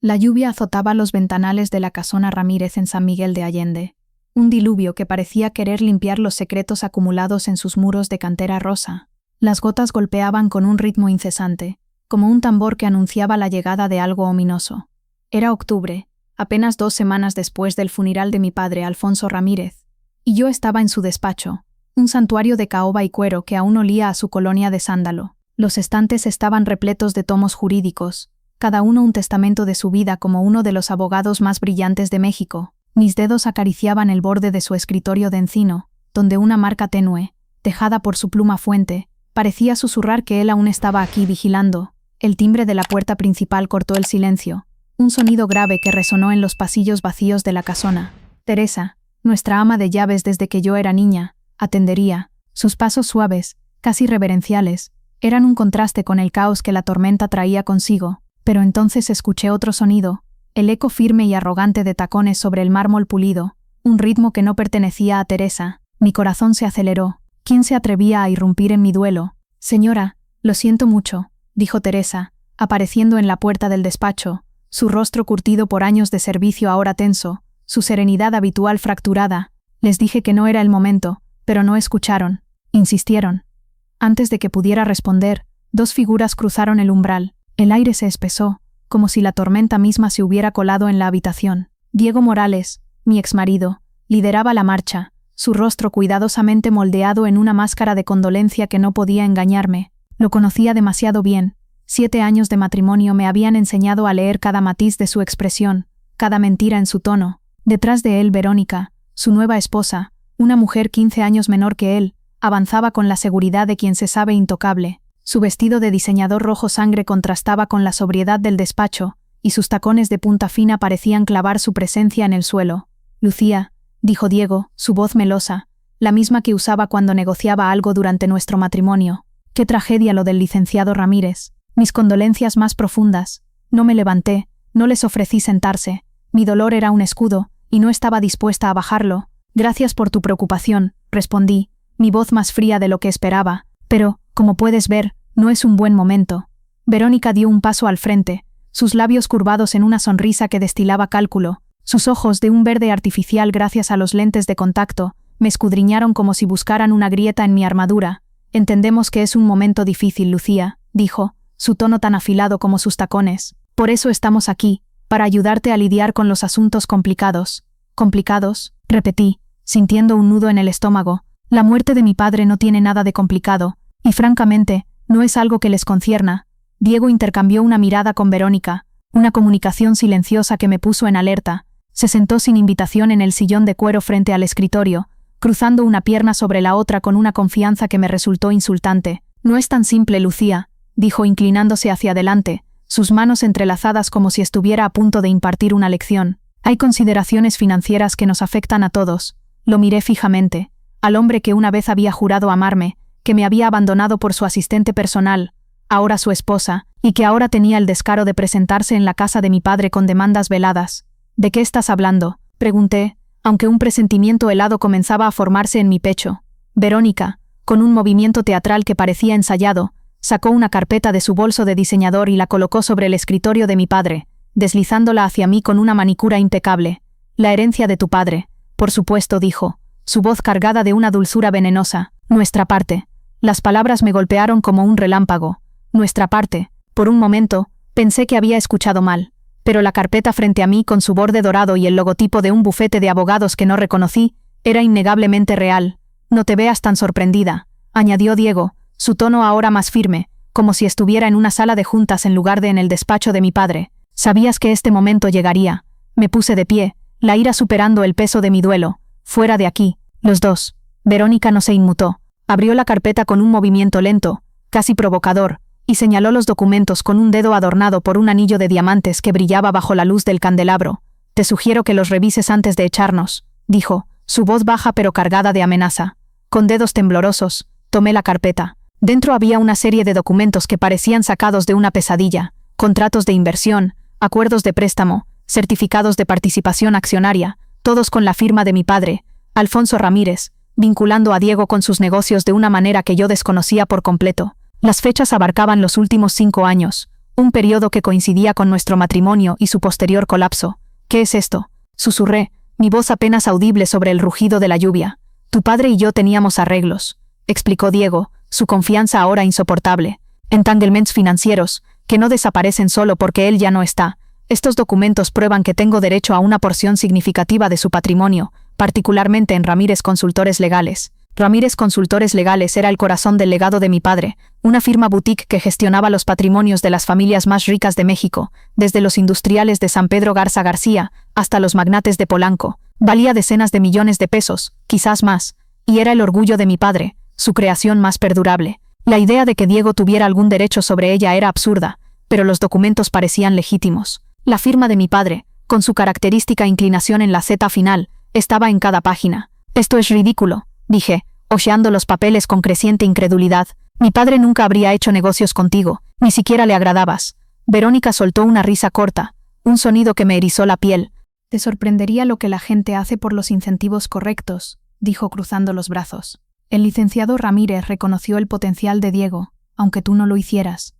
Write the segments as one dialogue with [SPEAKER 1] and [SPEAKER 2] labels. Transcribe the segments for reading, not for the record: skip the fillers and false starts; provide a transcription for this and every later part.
[SPEAKER 1] La lluvia azotaba los ventanales de la casona Ramírez en San Miguel de Allende, un diluvio que parecía querer limpiar los secretos acumulados en sus muros de cantera rosa. Las gotas golpeaban con un ritmo incesante, como un tambor que anunciaba la llegada de algo ominoso. Era octubre, apenas 2 semanas después del funeral de mi padre Alfonso Ramírez, y yo estaba en su despacho, un santuario de caoba y cuero que aún olía a su colonia de sándalo. Los estantes estaban repletos de tomos jurídicos, cada uno un testamento de su vida como uno de los abogados más brillantes de México. Mis dedos acariciaban el borde de su escritorio de encino, donde una marca tenue, tejada por su pluma fuente, parecía susurrar que él aún estaba aquí vigilando. El timbre de la puerta principal cortó el silencio, un sonido grave que resonó en los pasillos vacíos de la casona. Teresa, nuestra ama de llaves desde que yo era niña, atendería. Sus pasos suaves, casi reverenciales, eran un contraste con el caos que la tormenta traía consigo. Pero entonces escuché otro sonido, el eco firme y arrogante de tacones sobre el mármol pulido, un ritmo que no pertenecía a Teresa. Mi corazón se aceleró. ¿Quién se atrevía a irrumpir en mi duelo? Señora, lo siento mucho, dijo Teresa, apareciendo en la puerta del despacho, su rostro curtido por años de servicio ahora tenso, su serenidad habitual fracturada. Les dije que no era el momento, pero no escucharon. Insistieron. Antes de que pudiera responder, 2 figuras cruzaron el umbral. El aire se espesó, como si la tormenta misma se hubiera colado en la habitación. Diego Morales, mi exmarido, lideraba la marcha, su rostro cuidadosamente moldeado en una máscara de condolencia que no podía engañarme. Lo conocía demasiado bien. 7 años de matrimonio me habían enseñado a leer cada matiz de su expresión, cada mentira en su tono. Detrás de él, Verónica, su nueva esposa, una mujer 15 años menor que él, avanzaba con la seguridad de quien se sabe intocable. Su vestido de diseñador rojo sangre contrastaba con la sobriedad del despacho, y sus tacones de punta fina parecían clavar su presencia en el suelo. Lucía, dijo Diego, su voz melosa, la misma que usaba cuando negociaba algo durante nuestro matrimonio. Qué tragedia lo del licenciado Ramírez. Mis condolencias más profundas. No me levanté, no les ofrecí sentarse. Mi dolor era un escudo, y no estaba dispuesta a bajarlo. Gracias por tu preocupación, respondí, mi voz más fría de lo que esperaba. Pero, como puedes ver, no es un buen momento. Verónica dio un paso al frente, sus labios curvados en una sonrisa que destilaba cálculo, sus ojos de un verde artificial gracias a los lentes de contacto, me escudriñaron como si buscaran una grieta en mi armadura. Entendemos que es un momento difícil, Lucía, dijo, su tono tan afilado como sus tacones. Por eso estamos aquí, para ayudarte a lidiar con los asuntos complicados. ¿Complicados?, repetí, sintiendo un nudo en el estómago. La muerte de mi padre no tiene nada de complicado, y francamente, no es algo que les concierna. Diego intercambió una mirada con Verónica, una comunicación silenciosa que me puso en alerta. Se sentó sin invitación en el sillón de cuero frente al escritorio, cruzando una pierna sobre la otra con una confianza que me resultó insultante. No es tan simple, Lucía, dijo inclinándose hacia adelante, sus manos entrelazadas como si estuviera a punto de impartir una lección. Hay consideraciones financieras que nos afectan a todos. Lo miré fijamente, al hombre que una vez había jurado amarme, que me había abandonado por su asistente personal, ahora su esposa, y que ahora tenía el descaro de presentarse en la casa de mi padre con demandas veladas. ¿De qué estás hablando?, pregunté, aunque un presentimiento helado comenzaba a formarse en mi pecho. Verónica, con un movimiento teatral que parecía ensayado, sacó una carpeta de su bolso de diseñador y la colocó sobre el escritorio de mi padre, deslizándola hacia mí con una manicura impecable. La herencia de tu padre, por supuesto, dijo, su voz cargada de una dulzura venenosa. Nuestra parte. Las palabras me golpearon como un relámpago. Nuestra parte. Por un momento, pensé que había escuchado mal, pero la carpeta frente a mí con su borde dorado y el logotipo de un bufete de abogados que no reconocí, era innegablemente real. No te veas tan sorprendida, añadió Diego, su tono ahora más firme, como si estuviera en una sala de juntas en lugar de en el despacho de mi padre. Sabías que este momento llegaría. Me puse de pie, la ira superando el peso de mi duelo. Fuera de aquí, los dos. Verónica no se inmutó. Abrió la carpeta con un movimiento lento, casi provocador, y señaló los documentos con un dedo adornado por un anillo de diamantes que brillaba bajo la luz del candelabro. Te sugiero que los revises antes de echarnos, dijo, su voz baja pero cargada de amenaza. Con dedos temblorosos, tomé la carpeta. Dentro había una serie de documentos que parecían sacados de una pesadilla, contratos de inversión, acuerdos de préstamo, certificados de participación accionaria, todos con la firma de mi padre, Alfonso Ramírez, vinculando a Diego con sus negocios de una manera que yo desconocía por completo. Las fechas abarcaban los últimos 5 años, un periodo que coincidía con nuestro matrimonio y su posterior colapso. ¿Qué es esto?, susurré, mi voz apenas audible sobre el rugido de la lluvia. Tu padre y yo teníamos arreglos, explicó Diego, su confianza ahora insoportable. Entanglements financieros, que no desaparecen solo porque él ya no está. Estos documentos prueban que tengo derecho a una porción significativa de su patrimonio, particularmente en Ramírez Consultores Legales. Ramírez Consultores Legales era el corazón del legado de mi padre, una firma boutique que gestionaba los patrimonios de las familias más ricas de México, desde los industriales de San Pedro Garza García hasta los magnates de Polanco. Valía decenas de millones de pesos, quizás más, y era el orgullo de mi padre, su creación más perdurable. La idea de que Diego tuviera algún derecho sobre ella era absurda, pero los documentos parecían legítimos. La firma de mi padre, con su característica inclinación en la Z final, estaba en cada página. Esto es ridículo, dije, hojeando los papeles con creciente incredulidad. Mi padre nunca habría hecho negocios contigo, ni siquiera le agradabas. Verónica soltó una risa corta, un sonido que me erizó la piel. Te sorprendería lo que la gente hace por los incentivos correctos, dijo cruzando los brazos. El licenciado Ramírez reconoció el potencial de Diego, aunque tú no lo hicieras.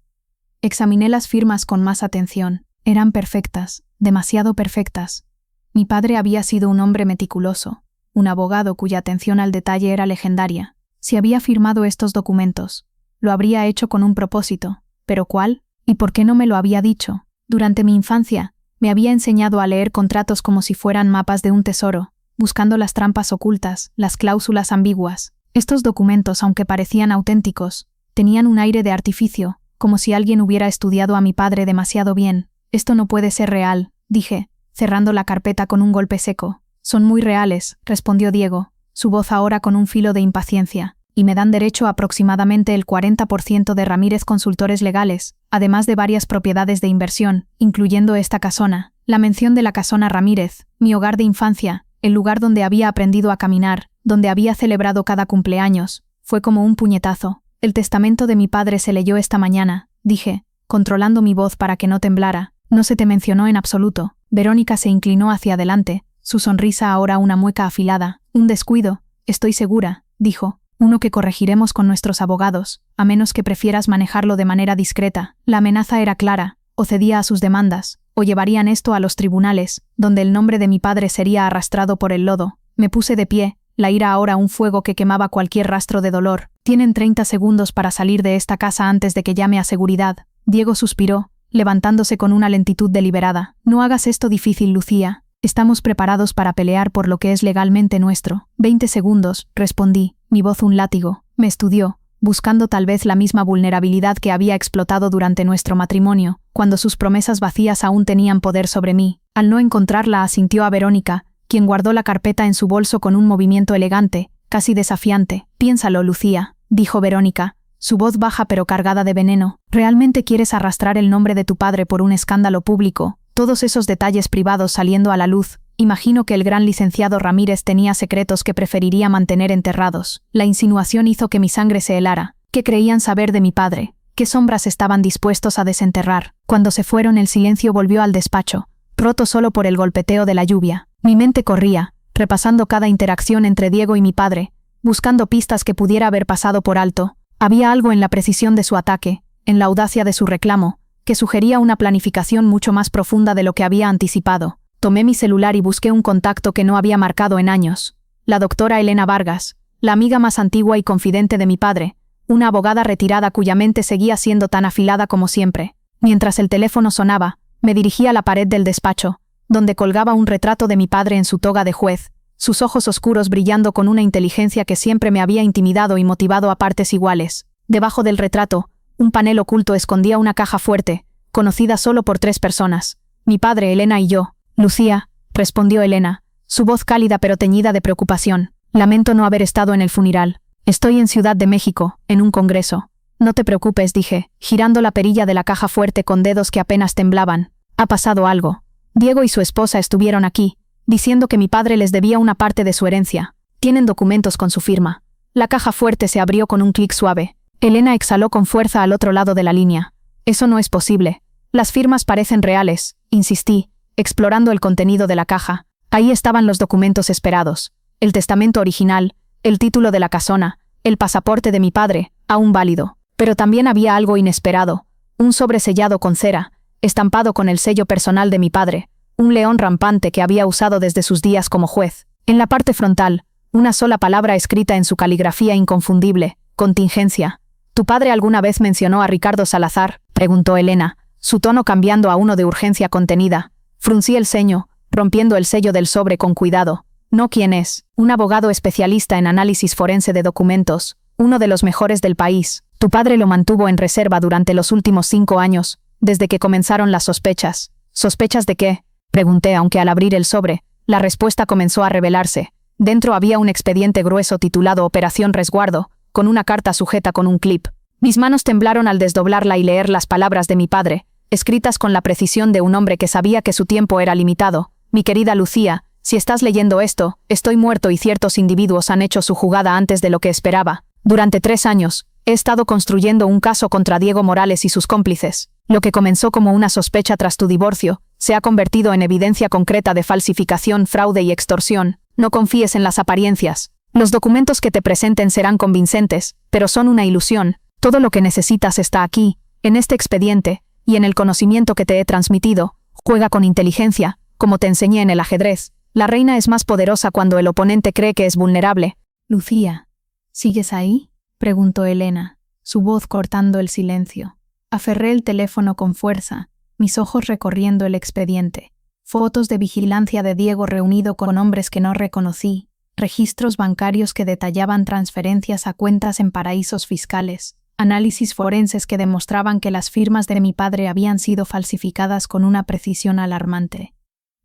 [SPEAKER 1] Examiné las firmas con más atención. Eran perfectas, demasiado perfectas. Mi padre había sido un hombre meticuloso, un abogado cuya atención al detalle era legendaria. Si había firmado estos documentos, lo habría hecho con un propósito. ¿Pero cuál? ¿Y por qué no me lo había dicho? Durante mi infancia, me había enseñado a leer contratos como si fueran mapas de un tesoro, buscando las trampas ocultas, las cláusulas ambiguas. Estos documentos, aunque parecían auténticos, tenían un aire de artificio, como si alguien hubiera estudiado a mi padre demasiado bien. Esto no puede ser real, dije, cerrando la carpeta con un golpe seco. Son muy reales, respondió Diego, su voz ahora con un filo de impaciencia, y me dan derecho a aproximadamente el 40% de Ramírez Consultores Legales, además de varias propiedades de inversión, incluyendo esta casona. La mención de la casona Ramírez, mi hogar de infancia, el lugar donde había aprendido a caminar, donde había celebrado cada cumpleaños, fue como un puñetazo. El testamento de mi padre se leyó esta mañana, dije, controlando mi voz para que no temblara. No se te mencionó en absoluto. Verónica se inclinó hacia adelante, su sonrisa ahora una mueca afilada. Un descuido, estoy segura, dijo, uno que corregiremos con nuestros abogados, a menos que prefieras manejarlo de manera discreta. La amenaza era clara, o cedía a sus demandas, o llevarían esto a los tribunales, donde el nombre de mi padre sería arrastrado por el lodo. Me puse de pie, la ira ahora un fuego que quemaba cualquier rastro de dolor. Tienen 30 segundos para salir de esta casa antes de que llame a seguridad. Diego suspiró, levantándose con una lentitud deliberada. No hagas esto difícil, Lucía. Estamos preparados para pelear por lo que es legalmente nuestro. 20 segundos, respondí, mi voz un látigo. Me estudió, buscando tal vez la misma vulnerabilidad que había explotado durante nuestro matrimonio, cuando sus promesas vacías aún tenían poder sobre mí. Al no encontrarla, asintió a Verónica, quien guardó la carpeta en su bolso con un movimiento elegante, casi desafiante. Piénsalo, Lucía, dijo Verónica, su voz baja pero cargada de veneno. ¿Realmente quieres arrastrar el nombre de tu padre por un escándalo público? Todos esos detalles privados saliendo a la luz. Imagino que el gran licenciado Ramírez tenía secretos que preferiría mantener enterrados. La insinuación hizo que mi sangre se helara. ¿Qué creían saber de mi padre? ¿Qué sombras estaban dispuestos a desenterrar? Cuando se fueron, el silencio volvió al despacho, roto solo por el golpeteo de la lluvia. Mi mente corría, repasando cada interacción entre Diego y mi padre, buscando pistas que pudiera haber pasado por alto. Había algo en la precisión de su ataque, en la audacia de su reclamo, que sugería una planificación mucho más profunda de lo que había anticipado. Tomé mi celular y busqué un contacto que no había marcado en años. La doctora Elena Vargas, la amiga más antigua y confidente de mi padre, una abogada retirada cuya mente seguía siendo tan afilada como siempre. Mientras el teléfono sonaba, me dirigí a la pared del despacho, donde colgaba un retrato de mi padre en su toga de juez, sus ojos oscuros brillando con una inteligencia que siempre me había intimidado y motivado a partes iguales. Debajo del retrato, un panel oculto escondía una caja fuerte, conocida solo por 3 personas, mi padre, Elena y yo. Lucía, respondió Elena, su voz cálida pero teñida de preocupación. Lamento no haber estado en el funeral. Estoy en Ciudad de México, en un congreso. No te preocupes, dije, girando la perilla de la caja fuerte con dedos que apenas temblaban. Ha pasado algo. Diego y su esposa estuvieron aquí, diciendo que mi padre les debía una parte de su herencia. Tienen documentos con su firma. La caja fuerte se abrió con un clic suave. Elena exhaló con fuerza al otro lado de la línea. Eso no es posible. Las firmas parecen reales, insistí, explorando el contenido de la caja. Ahí estaban los documentos esperados. El testamento original, el título de la casona, el pasaporte de mi padre, aún válido. Pero también había algo inesperado. Un sobre sellado con cera, estampado con el sello personal de mi padre, un león rampante que había usado desde sus días como juez. En la parte frontal, una sola palabra escrita en su caligrafía inconfundible: contingencia. ¿Tu padre alguna vez mencionó a Ricardo Salazar?, preguntó Elena, su tono cambiando a uno de urgencia contenida. Fruncí el ceño, rompiendo el sello del sobre con cuidado. No. ¿Quién es? Un abogado especialista en análisis forense de documentos, uno de los mejores del país. Tu padre lo mantuvo en reserva durante los últimos 5 años, desde que comenzaron las sospechas. ¿Sospechas de qué?, pregunté, aunque al abrir el sobre, la respuesta comenzó a revelarse. Dentro había un expediente grueso titulado Operación Resguardo, con una carta sujeta con un clip. Mis manos temblaron al desdoblarla y leer las palabras de mi padre, escritas con la precisión de un hombre que sabía que su tiempo era limitado. Mi querida Lucía, si estás leyendo esto, estoy muerto y ciertos individuos han hecho su jugada antes de lo que esperaba. Durante 3 años, he estado construyendo un caso contra Diego Morales y sus cómplices. Lo que comenzó como una sospecha tras tu divorcio, se ha convertido en evidencia concreta de falsificación, fraude y extorsión. No confíes en las apariencias. Los documentos que te presenten serán convincentes, pero son una ilusión. Todo lo que necesitas está aquí, en este expediente, y en el conocimiento que te he transmitido. Juega con inteligencia, como te enseñé en el ajedrez. La reina es más poderosa cuando el oponente cree que es vulnerable.
[SPEAKER 2] Lucía, ¿sigues ahí?, preguntó Elena, su voz cortando el silencio. Aferré el teléfono con fuerza, mis ojos recorriendo el expediente. Fotos de vigilancia de Diego reunido con hombres que no reconocí, registros bancarios que detallaban transferencias a cuentas en paraísos fiscales, análisis forenses que demostraban que las firmas de mi padre habían sido falsificadas con una precisión alarmante.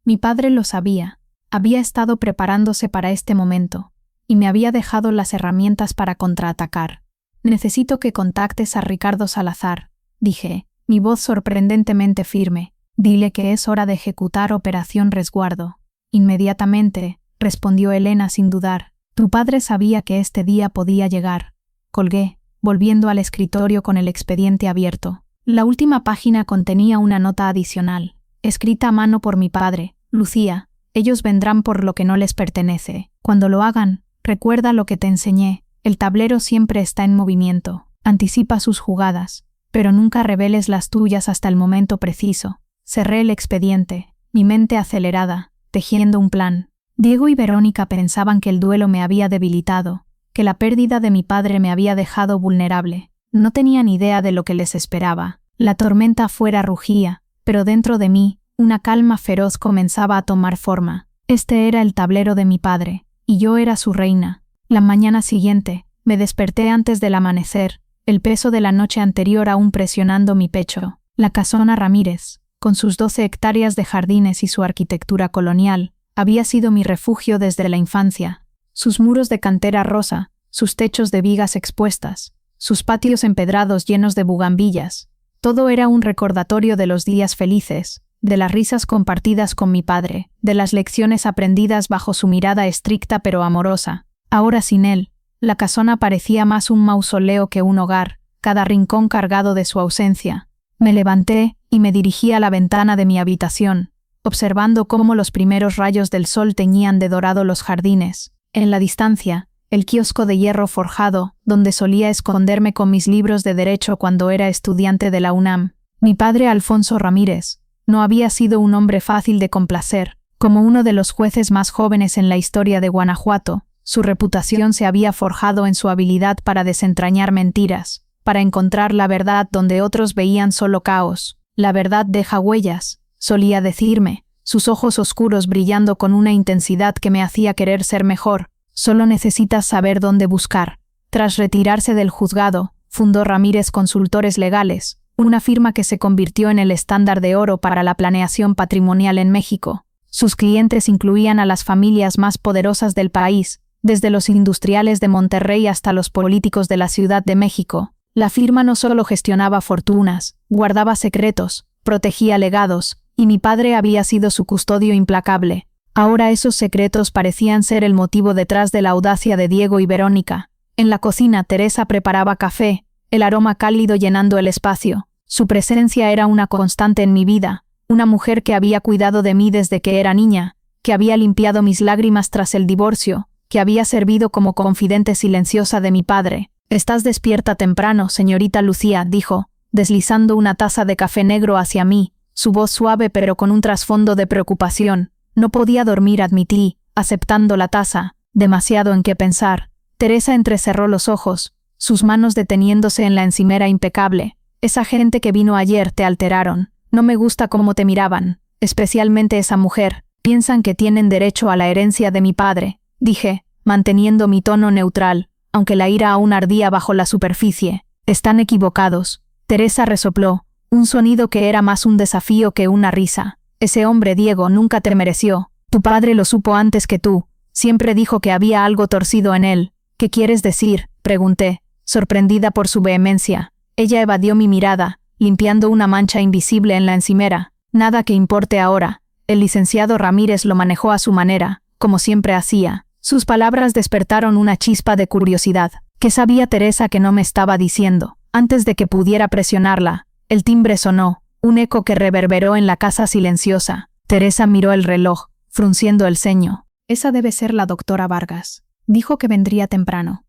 [SPEAKER 2] Mi padre lo sabía, había estado preparándose para este momento, y me había dejado las herramientas para contraatacar. Necesito que contactes a Ricardo Salazar, dije, mi voz sorprendentemente firme. Dile que es hora de ejecutar Operación Resguardo. Inmediatamente, respondió Elena sin dudar. Tu padre sabía que este día podía llegar. Colgué, volviendo al escritorio con el expediente abierto. La última página contenía una nota adicional, escrita a mano por mi padre. Lucía, ellos vendrán por lo que no les pertenece. Cuando lo hagan, recuerda lo que te enseñé. El tablero siempre está en movimiento. Anticipa sus jugadas, pero nunca reveles las tuyas hasta el momento preciso. Cerré el expediente, mi mente acelerada, tejiendo un plan. Diego y Verónica pensaban que el duelo me había debilitado, que la pérdida de mi padre me había dejado vulnerable. No tenían idea de lo que les esperaba. La tormenta afuera rugía, pero dentro de mí, una calma feroz comenzaba a tomar forma. Este era el tablero de mi padre, y yo era su reina. La mañana siguiente, me desperté antes del amanecer, el peso de la noche anterior aún presionando mi pecho. La casona Ramírez, con sus 12 hectáreas de jardines y su arquitectura colonial, había sido mi refugio desde la infancia. Sus muros de cantera rosa, sus techos de vigas expuestas, sus patios empedrados llenos de bugambillas, todo era un recordatorio de los días felices, de las risas compartidas con mi padre, de las lecciones aprendidas bajo su mirada estricta pero amorosa. Ahora sin él, la casona parecía más un mausoleo que un hogar, cada rincón cargado de su ausencia. Me levanté y me dirigí a la ventana de mi habitación, observando cómo los primeros rayos del sol teñían de dorado los jardines. En la distancia, el kiosco de hierro forjado, donde solía esconderme con mis libros de derecho cuando era estudiante de la UNAM. Mi padre Alfonso Ramírez no había sido un hombre fácil de complacer. Como uno de los jueces más jóvenes en la historia de Guanajuato, su reputación se había forjado en su habilidad para desentrañar mentiras, para encontrar la verdad donde otros veían solo caos. La verdad deja huellas, solía decirme, sus ojos oscuros brillando con una intensidad que me hacía querer ser mejor. Solo necesitas saber dónde buscar. Tras retirarse del juzgado, fundó Ramírez Consultores Legales, una firma que se convirtió en el estándar de oro para la planeación patrimonial en México. Sus clientes incluían a las familias más poderosas del país, desde los industriales de Monterrey hasta los políticos de la Ciudad de México. La firma no solo gestionaba fortunas, guardaba secretos, protegía legados, y mi padre había sido su custodio implacable. Ahora esos secretos parecían ser el motivo detrás de la audacia de Diego y Verónica. En la cocina Teresa preparaba café, el aroma cálido llenando el espacio. Su presencia era una constante en mi vida, una mujer que había cuidado de mí desde que era niña, que había limpiado mis lágrimas tras el divorcio, que había servido como confidente silenciosa de mi padre. «Estás despierta temprano, señorita Lucía», dijo,
[SPEAKER 1] deslizando una taza de café negro hacia mí, su voz suave pero con un trasfondo de preocupación. No podía dormir, admití, aceptando la taza. Demasiado en qué pensar. Teresa entrecerró los ojos, sus manos deteniéndose en la encimera impecable. Esa gente que vino ayer te alteraron. No me gusta cómo te miraban, especialmente esa mujer. Piensan que tienen derecho a la herencia de mi padre, dije, manteniendo mi tono neutral, aunque la ira aún ardía bajo la superficie. Están equivocados. Teresa resopló, un sonido que era más un desafío que una risa. Ese hombre, Diego, nunca te mereció. Tu padre lo supo antes que tú. Siempre dijo que había algo torcido en él. ¿Qué quieres decir?, pregunté, sorprendida por su vehemencia. Ella evadió mi mirada, limpiando una mancha invisible en la encimera. Nada que importe ahora. El licenciado Ramírez lo manejó a su manera, como siempre hacía. Sus palabras despertaron una chispa de curiosidad. ¿Qué sabía Teresa que no me estaba diciendo? Antes de que pudiera presionarla, el timbre sonó, un eco que reverberó en la casa silenciosa. Teresa miró el reloj, frunciendo el ceño. Esa debe ser la doctora Vargas. Dijo que vendría temprano.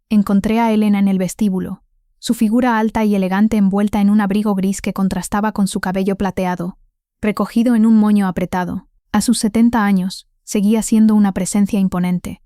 [SPEAKER 1] Encontré a Elena en el vestíbulo, su figura alta y elegante envuelta en un abrigo gris que contrastaba con su cabello plateado, recogido en un moño apretado. A sus 70 años, seguía siendo una presencia imponente.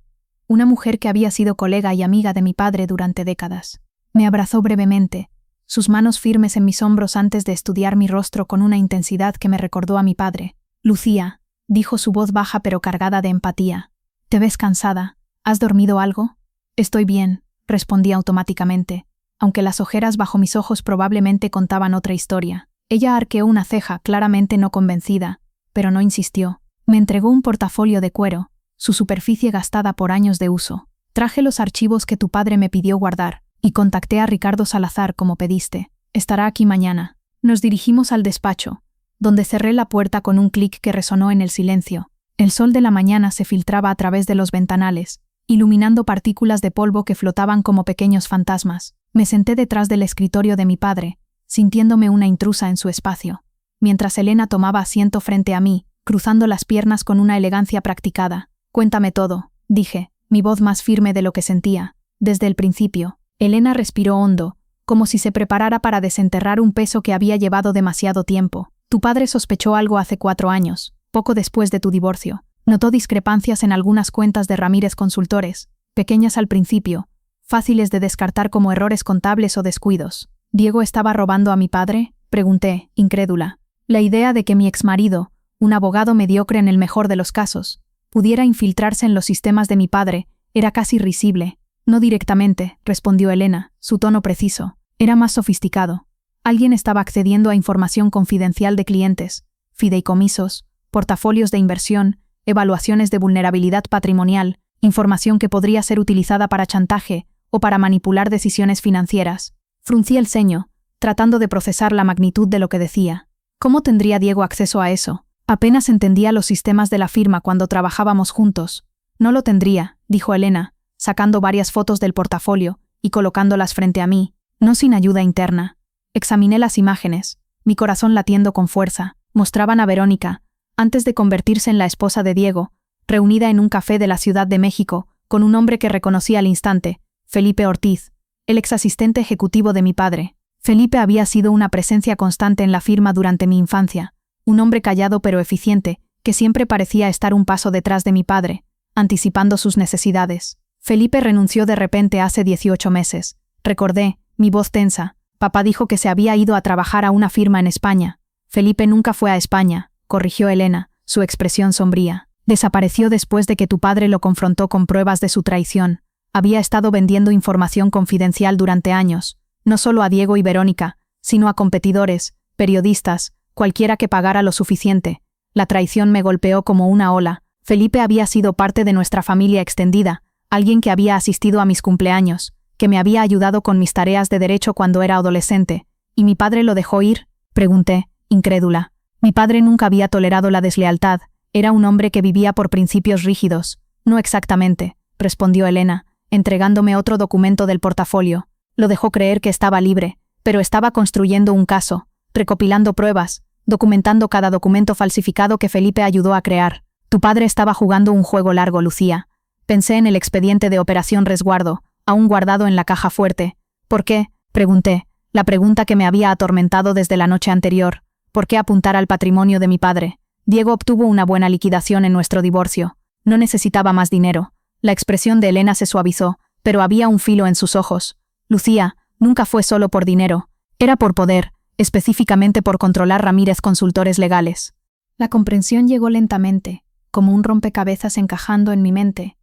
[SPEAKER 1] Una mujer que había sido colega y amiga de mi padre durante décadas. Me abrazó brevemente, sus manos firmes en mis hombros antes de estudiar mi rostro con una intensidad que me recordó a mi padre. Lucía, dijo su voz baja pero cargada de empatía. ¿Te ves cansada? ¿Has dormido algo? Estoy bien, respondí automáticamente, aunque las ojeras bajo mis ojos probablemente contaban otra historia. Ella arqueó una ceja, claramente no convencida, pero no insistió. Me entregó un portafolio de cuero, su superficie gastada por años de uso. Traje los archivos que tu padre me pidió guardar, y contacté a Ricardo Salazar como pediste. Estará aquí mañana. Nos dirigimos al despacho, donde cerré la puerta con un clic que resonó en el silencio. El sol de la mañana se filtraba a través de los ventanales, iluminando partículas de polvo que flotaban como pequeños fantasmas. Me senté detrás del escritorio de mi padre, sintiéndome una intrusa en su espacio, mientras Elena tomaba asiento frente a mí, cruzando las piernas con una elegancia practicada. Cuéntame todo, dije, mi voz más firme de lo que sentía. Desde el principio. Elena respiró hondo, como si se preparara para desenterrar un peso que había llevado demasiado tiempo. Tu padre sospechó algo hace 4 años, poco después de tu divorcio. Notó discrepancias en algunas cuentas de Ramírez Consultores, pequeñas al principio, fáciles de descartar como errores contables o descuidos. ¿Diego estaba robando a mi padre?, pregunté, incrédula. La idea de que mi exmarido, un abogado mediocre en el mejor de los casos, pudiera infiltrarse en los sistemas de mi padre, era casi risible. No directamente, respondió Elena, su tono preciso. Era más sofisticado. Alguien estaba accediendo a información confidencial de clientes, fideicomisos, portafolios de inversión, evaluaciones de vulnerabilidad patrimonial, información que podría ser utilizada para chantaje o para manipular decisiones financieras. Fruncí el ceño, tratando de procesar la magnitud de lo que decía. ¿Cómo tendría Diego acceso a eso? Apenas entendía los sistemas de la firma cuando trabajábamos juntos. No lo tendría, dijo Elena, sacando varias fotos del portafolio y colocándolas frente a mí, no sin ayuda interna. Examiné las imágenes, mi corazón latiendo con fuerza. Mostraban a Verónica, antes de convertirse en la esposa de Diego, reunida en un café de la Ciudad de México, con un hombre que reconocí al instante, Felipe Ortiz, el exasistente ejecutivo de mi padre. Felipe había sido una presencia constante en la firma durante mi infancia, un hombre callado pero eficiente, que siempre parecía estar un paso detrás de mi padre, anticipando sus necesidades. Felipe renunció de repente hace 18 meses. Recordé, mi voz tensa. Papá dijo que se había ido a trabajar a una firma en España. Felipe nunca fue a España, corrigió Elena, su expresión sombría. Desapareció después de que tu padre lo confrontó con pruebas de su traición. Había estado vendiendo información confidencial durante años, no solo a Diego y Verónica, sino a competidores, periodistas, cualquiera que pagara lo suficiente. La traición me golpeó como una ola. Felipe había sido parte de nuestra familia extendida, alguien que había asistido a mis cumpleaños, que me había ayudado con mis tareas de derecho cuando era adolescente. ¿Y mi padre lo dejó ir?, pregunté, incrédula. Mi padre nunca había tolerado la deslealtad, era un hombre que vivía por principios rígidos. No exactamente, respondió Elena, entregándome otro documento del portafolio. Lo dejó creer que estaba libre, pero estaba construyendo un caso, recopilando pruebas, documentando cada documento falsificado que Felipe ayudó a crear. Tu padre estaba jugando un juego largo, Lucía. Pensé en el expediente de Operación Resguardo, aún guardado en la caja fuerte. ¿Por qué?, pregunté, La pregunta que me había atormentado desde la noche anterior: ¿por qué apuntar al patrimonio de mi padre? Diego obtuvo una buena liquidación en nuestro divorcio. No necesitaba más dinero. La expresión de Elena se suavizó, pero había un filo en sus ojos. Lucía, nunca fue solo por dinero. Era por poder, específicamente por controlar Ramírez Consultores Legales. La comprensión llegó lentamente, como un rompecabezas encajando en mi mente.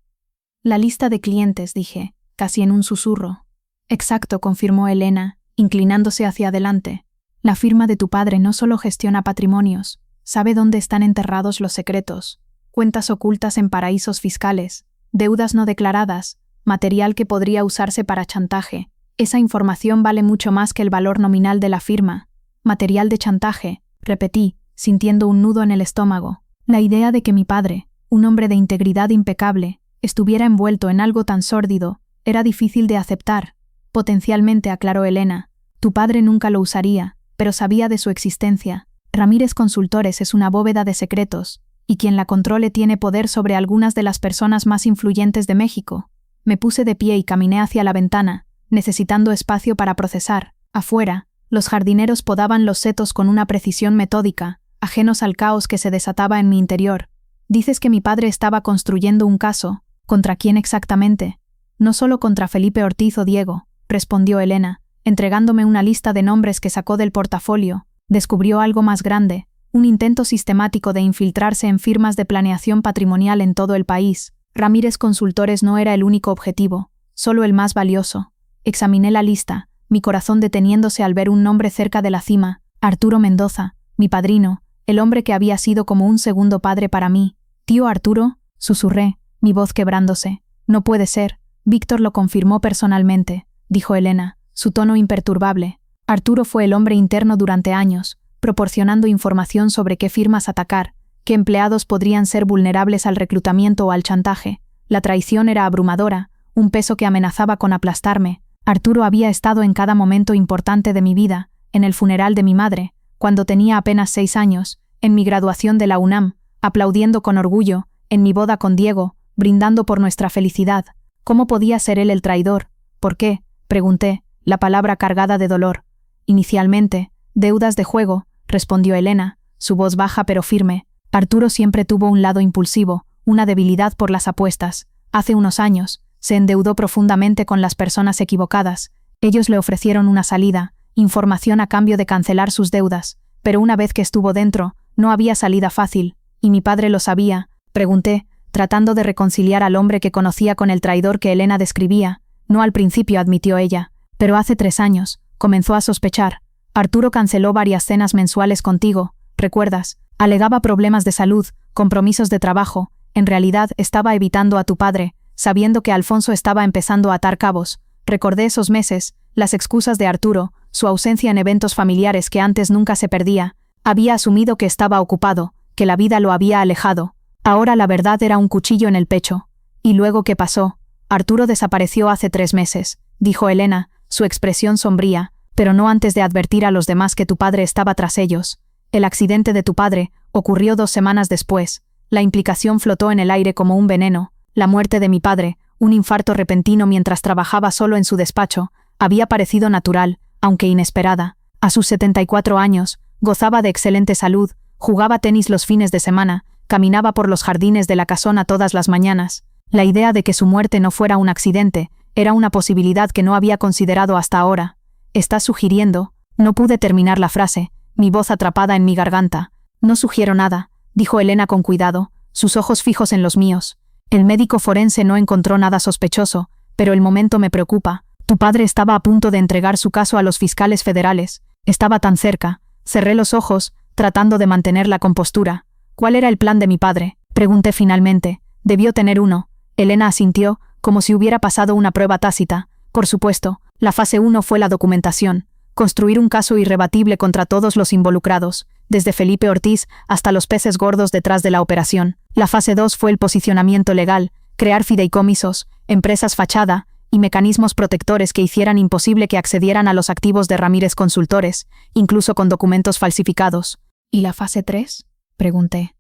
[SPEAKER 1] La lista de clientes, dije, casi en un susurro. Exacto, confirmó Elena, inclinándose hacia adelante. La firma de tu padre no solo gestiona patrimonios, sabe dónde están enterrados los secretos, cuentas ocultas en paraísos fiscales, deudas no declaradas, material que podría usarse para chantaje. Esa información vale mucho más que el valor nominal de la firma. Material de chantaje, repetí, sintiendo un nudo en el estómago. La idea de que mi padre, un hombre de integridad impecable, estuviera envuelto en algo tan sórdido, era difícil de aceptar. Potencialmente, aclaró Elena. Tu padre nunca lo usaría, pero sabía de su existencia. Ramírez Consultores es una bóveda de secretos, y quien la controle tiene poder sobre algunas de las personas más influyentes de México. Me puse de pie y caminé hacia la ventana, necesitando espacio para procesar. Afuera, los jardineros podaban los setos con una precisión metódica, ajenos al caos que se desataba en mi interior. Dices que mi padre estaba construyendo un caso. ¿Contra quién exactamente? No solo contra Felipe Ortiz o Diego, respondió Elena, entregándome una lista de nombres que sacó del portafolio. Descubrió algo más grande, un intento sistemático de infiltrarse en firmas de planeación patrimonial en todo el país. Ramírez Consultores no era el único objetivo, solo el más valioso. Examiné la lista, mi corazón deteniéndose al ver un nombre cerca de la cima: Arturo Mendoza, mi padrino, el hombre que había sido como un segundo padre para mí. «¿Tío Arturo?», susurré, mi voz quebrándose. «No puede ser, Víctor lo confirmó personalmente», dijo Elena, su tono imperturbable. Arturo fue el hombre interno durante años, proporcionando información sobre qué firmas atacar, qué empleados podrían ser vulnerables al reclutamiento o al chantaje. La traición era abrumadora, un peso que amenazaba con aplastarme. Arturo había estado en cada momento importante de mi vida, en el funeral de mi madre, cuando tenía apenas 6 años, en mi graduación de la UNAM, aplaudiendo con orgullo, en mi boda con Diego, brindando por nuestra felicidad. ¿Cómo podía ser él el traidor? ¿Por qué?, pregunté, la palabra cargada de dolor. Inicialmente, deudas de juego, respondió Elena, su voz baja pero firme. Arturo siempre tuvo un lado impulsivo, una debilidad por las apuestas. Hace unos años, se endeudó profundamente con las personas equivocadas. Ellos le ofrecieron una salida, información a cambio de cancelar sus deudas, pero una vez que estuvo dentro, no había salida fácil, y mi padre lo sabía. Pregunté, tratando de reconciliar al hombre que conocía con el traidor que Elena describía. No al principio, admitió ella, pero hace 3 años, comenzó a sospechar. Arturo canceló varias cenas mensuales contigo, ¿recuerdas? Alegaba problemas de salud, compromisos de trabajo. En realidad estaba evitando a tu padre, sabiendo que Alfonso estaba empezando a atar cabos. Recordé esos meses, las excusas de Arturo, su ausencia en eventos familiares que antes nunca se perdía. Había asumido que estaba ocupado, que la vida lo había alejado. Ahora la verdad era un cuchillo en el pecho. ¿Y luego qué pasó? Arturo desapareció hace 3 meses, dijo Elena, su expresión sombría, pero no antes de advertir a los demás que tu padre estaba tras ellos. El accidente de tu padre ocurrió 2 semanas después. La implicación flotó en el aire como un veneno. La muerte de mi padre, un infarto repentino mientras trabajaba solo en su despacho, había parecido natural, aunque inesperada. A sus 74 años, gozaba de excelente salud, jugaba tenis los fines de semana, caminaba por los jardines de la casona todas las mañanas. La idea de que su muerte no fuera un accidente era una posibilidad que no había considerado hasta ahora. «¿Estás sugiriendo?». No pude terminar la frase, mi voz atrapada en mi garganta. «No sugiero nada», dijo Elena con cuidado, sus ojos fijos en los míos. «El médico forense no encontró nada sospechoso, pero el momento me preocupa. Tu padre estaba a punto de entregar su caso a los fiscales federales. Estaba tan cerca». Cerré los ojos, tratando de mantener la compostura. «¿Cuál era el plan de mi padre?», pregunté finalmente. «Debió tener uno». Elena asintió, como si hubiera pasado una prueba tácita. «Por supuesto, la fase 1 fue la documentación. Construir un caso irrebatible contra todos los involucrados, desde Felipe Ortiz hasta los peces gordos detrás de la operación. La fase 2 fue el posicionamiento legal, crear fideicomisos, empresas fachada y mecanismos protectores que hicieran imposible que accedieran a los activos de Ramírez Consultores, incluso con documentos falsificados». «¿Y la fase 3?», pregunté.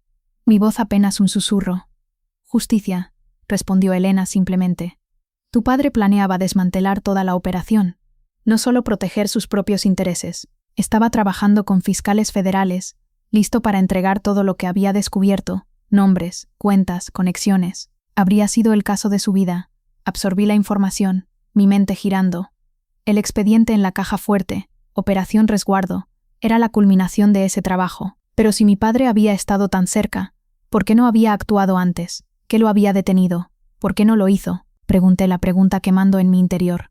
[SPEAKER 1] Mi voz apenas un susurro. «Justicia», respondió Elena simplemente. «Tu padre planeaba desmantelar toda la operación. no solo proteger sus propios intereses. Estaba trabajando con fiscales federales, listo para entregar todo lo que había descubierto, nombres, cuentas, conexiones. Habría sido el caso de su vida. Absorbí la información, mi mente girando. El expediente en la caja fuerte, Operación Resguardo, era la culminación de ese trabajo. Pero si mi padre había estado tan cerca, ¿por qué no había actuado antes? ¿Qué lo había detenido? ¿Por qué no lo hizo? Pregunté, la pregunta quemando en mi interior.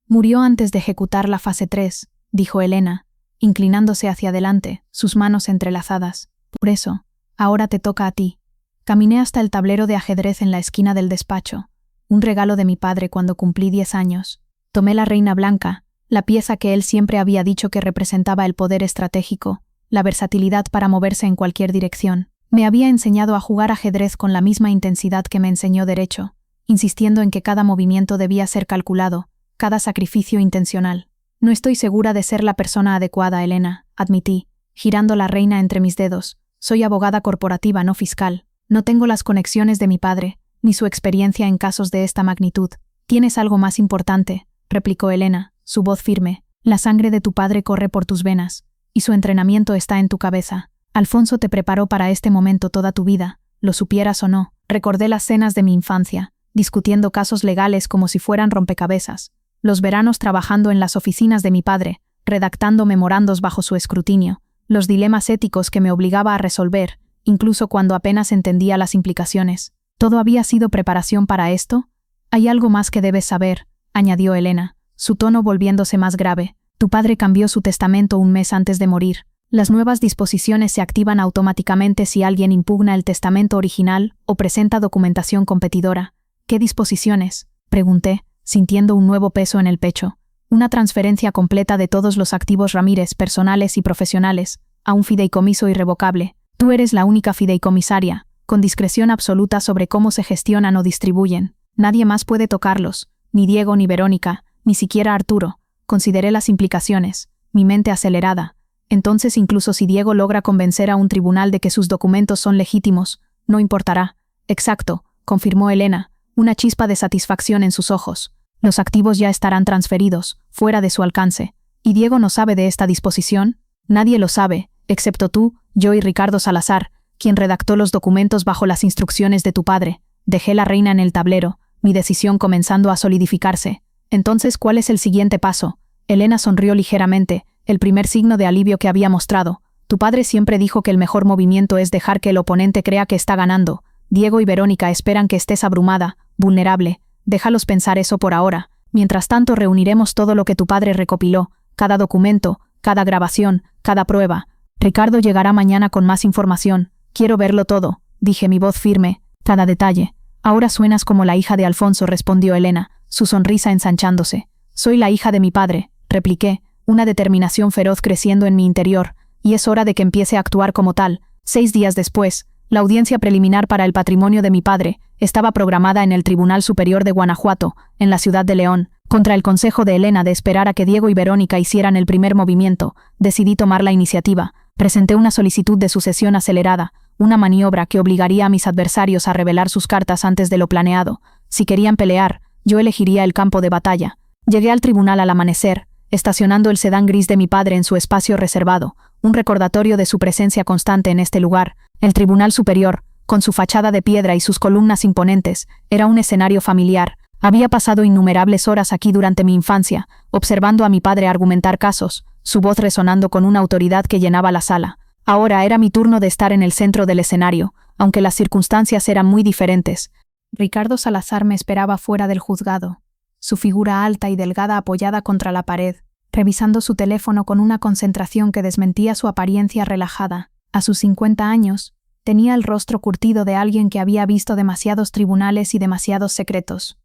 [SPEAKER 1] Murió antes de ejecutar la fase 3, dijo Elena, inclinándose hacia adelante, sus manos entrelazadas. Por eso, ahora te toca a ti. Caminé hasta el tablero de ajedrez en la esquina del despacho, un regalo de mi padre cuando cumplí 10 años. Tomé la reina blanca, la pieza que él siempre había dicho que representaba el poder estratégico, la versatilidad para moverse en cualquier dirección. Me había enseñado a jugar ajedrez con la misma intensidad que me enseñó derecho, insistiendo en que cada movimiento debía ser calculado, cada sacrificio intencional. No estoy segura de ser la persona adecuada, Elena, admití, girando la reina entre mis dedos. Soy abogada corporativa, no fiscal. No tengo las conexiones de mi padre, ni su experiencia en casos de esta magnitud. Tienes algo más importante, replicó Elena, su voz firme. La sangre de tu padre corre por tus venas, y su entrenamiento está en tu cabeza. Alfonso te preparó para este momento toda tu vida, lo supieras o no. Recordé las cenas de mi infancia, discutiendo casos legales como si fueran rompecabezas, los veranos trabajando en las oficinas de mi padre, redactando memorandos bajo su escrutinio, los dilemas éticos que me obligaba a resolver, incluso cuando apenas entendía las implicaciones. ¿Todo había sido preparación para esto? Hay algo más que debes saber, añadió Elena, su tono volviéndose más grave. Tu padre cambió su testamento un mes antes de morir. Las nuevas disposiciones se activan automáticamente si alguien impugna el testamento original o presenta documentación competidora. ¿Qué disposiciones?, pregunté, sintiendo un nuevo peso en el pecho. Una transferencia completa de todos los activos Ramírez, personales y profesionales, a un fideicomiso irrevocable. Tú eres la única fideicomisaria, con discreción absoluta sobre cómo se gestionan o distribuyen. Nadie más puede tocarlos, ni Diego ni Verónica, ni siquiera Arturo. Consideré las implicaciones, mi mente acelerada. Entonces, incluso si Diego logra convencer a un tribunal de que sus documentos son legítimos, no importará. Exacto, confirmó Elena, una chispa de satisfacción en sus ojos. Los activos ya estarán transferidos, fuera de su alcance. ¿Y Diego no sabe de esta disposición? Nadie lo sabe, excepto tú, yo y Ricardo Salazar, quien redactó los documentos bajo las instrucciones de tu padre. Dejé la reina en el tablero, mi decisión comenzando a solidificarse. Entonces, ¿cuál es el siguiente paso? Elena sonrió ligeramente, el primer signo de alivio que había mostrado. Tu padre siempre dijo que el mejor movimiento es dejar que el oponente crea que está ganando. Diego y Verónica esperan que estés abrumada, vulnerable. Déjalos pensar eso por ahora. Mientras tanto, reuniremos todo lo que tu padre recopiló, cada documento, cada grabación, cada prueba. Ricardo llegará mañana con más información. Quiero verlo todo, dije, mi voz firme, cada detalle. Ahora suenas como la hija de Alfonso, respondió Elena, su sonrisa ensanchándose. Soy la hija de mi padre, repliqué, una determinación feroz creciendo en mi interior, y es hora de que empiece a actuar como tal. 6 días después, la audiencia preliminar para el patrimonio de mi padre estaba programada en el Tribunal Superior de Guanajuato, en la ciudad de León. Contra el consejo de Elena de esperar a que Diego y Verónica hicieran el primer movimiento, decidí tomar la iniciativa. Presenté una solicitud de sucesión acelerada, una maniobra que obligaría a mis adversarios a revelar sus cartas antes de lo planeado. Si querían pelear, yo elegiría el campo de batalla. Llegué al tribunal al amanecer, estacionando el sedán gris de mi padre en su espacio reservado, un recordatorio de su presencia constante en este lugar. El Tribunal Superior, con su fachada de piedra y sus columnas imponentes, era un escenario familiar. Había pasado innumerables horas aquí durante mi infancia, observando a mi padre argumentar casos, su voz resonando con una autoridad que llenaba la sala. Ahora era mi turno de estar en el centro del escenario, aunque las circunstancias eran muy diferentes. Ricardo Salazar me esperaba fuera del juzgado, su figura alta y delgada apoyada contra la pared, revisando su teléfono con una concentración que desmentía su apariencia relajada. A sus 50 años, tenía el rostro curtido de alguien que había visto demasiados tribunales y demasiados secretos.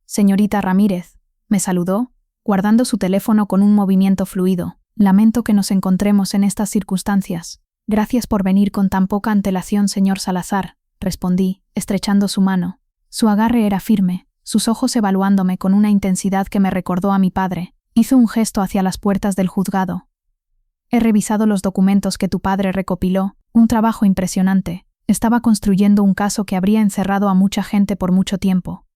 [SPEAKER 1] Señorita Ramírez, me saludó, guardando su teléfono con un movimiento fluido. Lamento que nos encontremos en estas circunstancias. Gracias por venir con tan poca antelación, señor Salazar, respondí, estrechando su mano. Su agarre era firme, sus ojos evaluándome con una intensidad que me recordó a mi padre. Hizo un gesto hacia las puertas del juzgado. He revisado los documentos que tu padre recopiló, un trabajo impresionante. Estaba construyendo un caso que habría encerrado a mucha gente por mucho tiempo.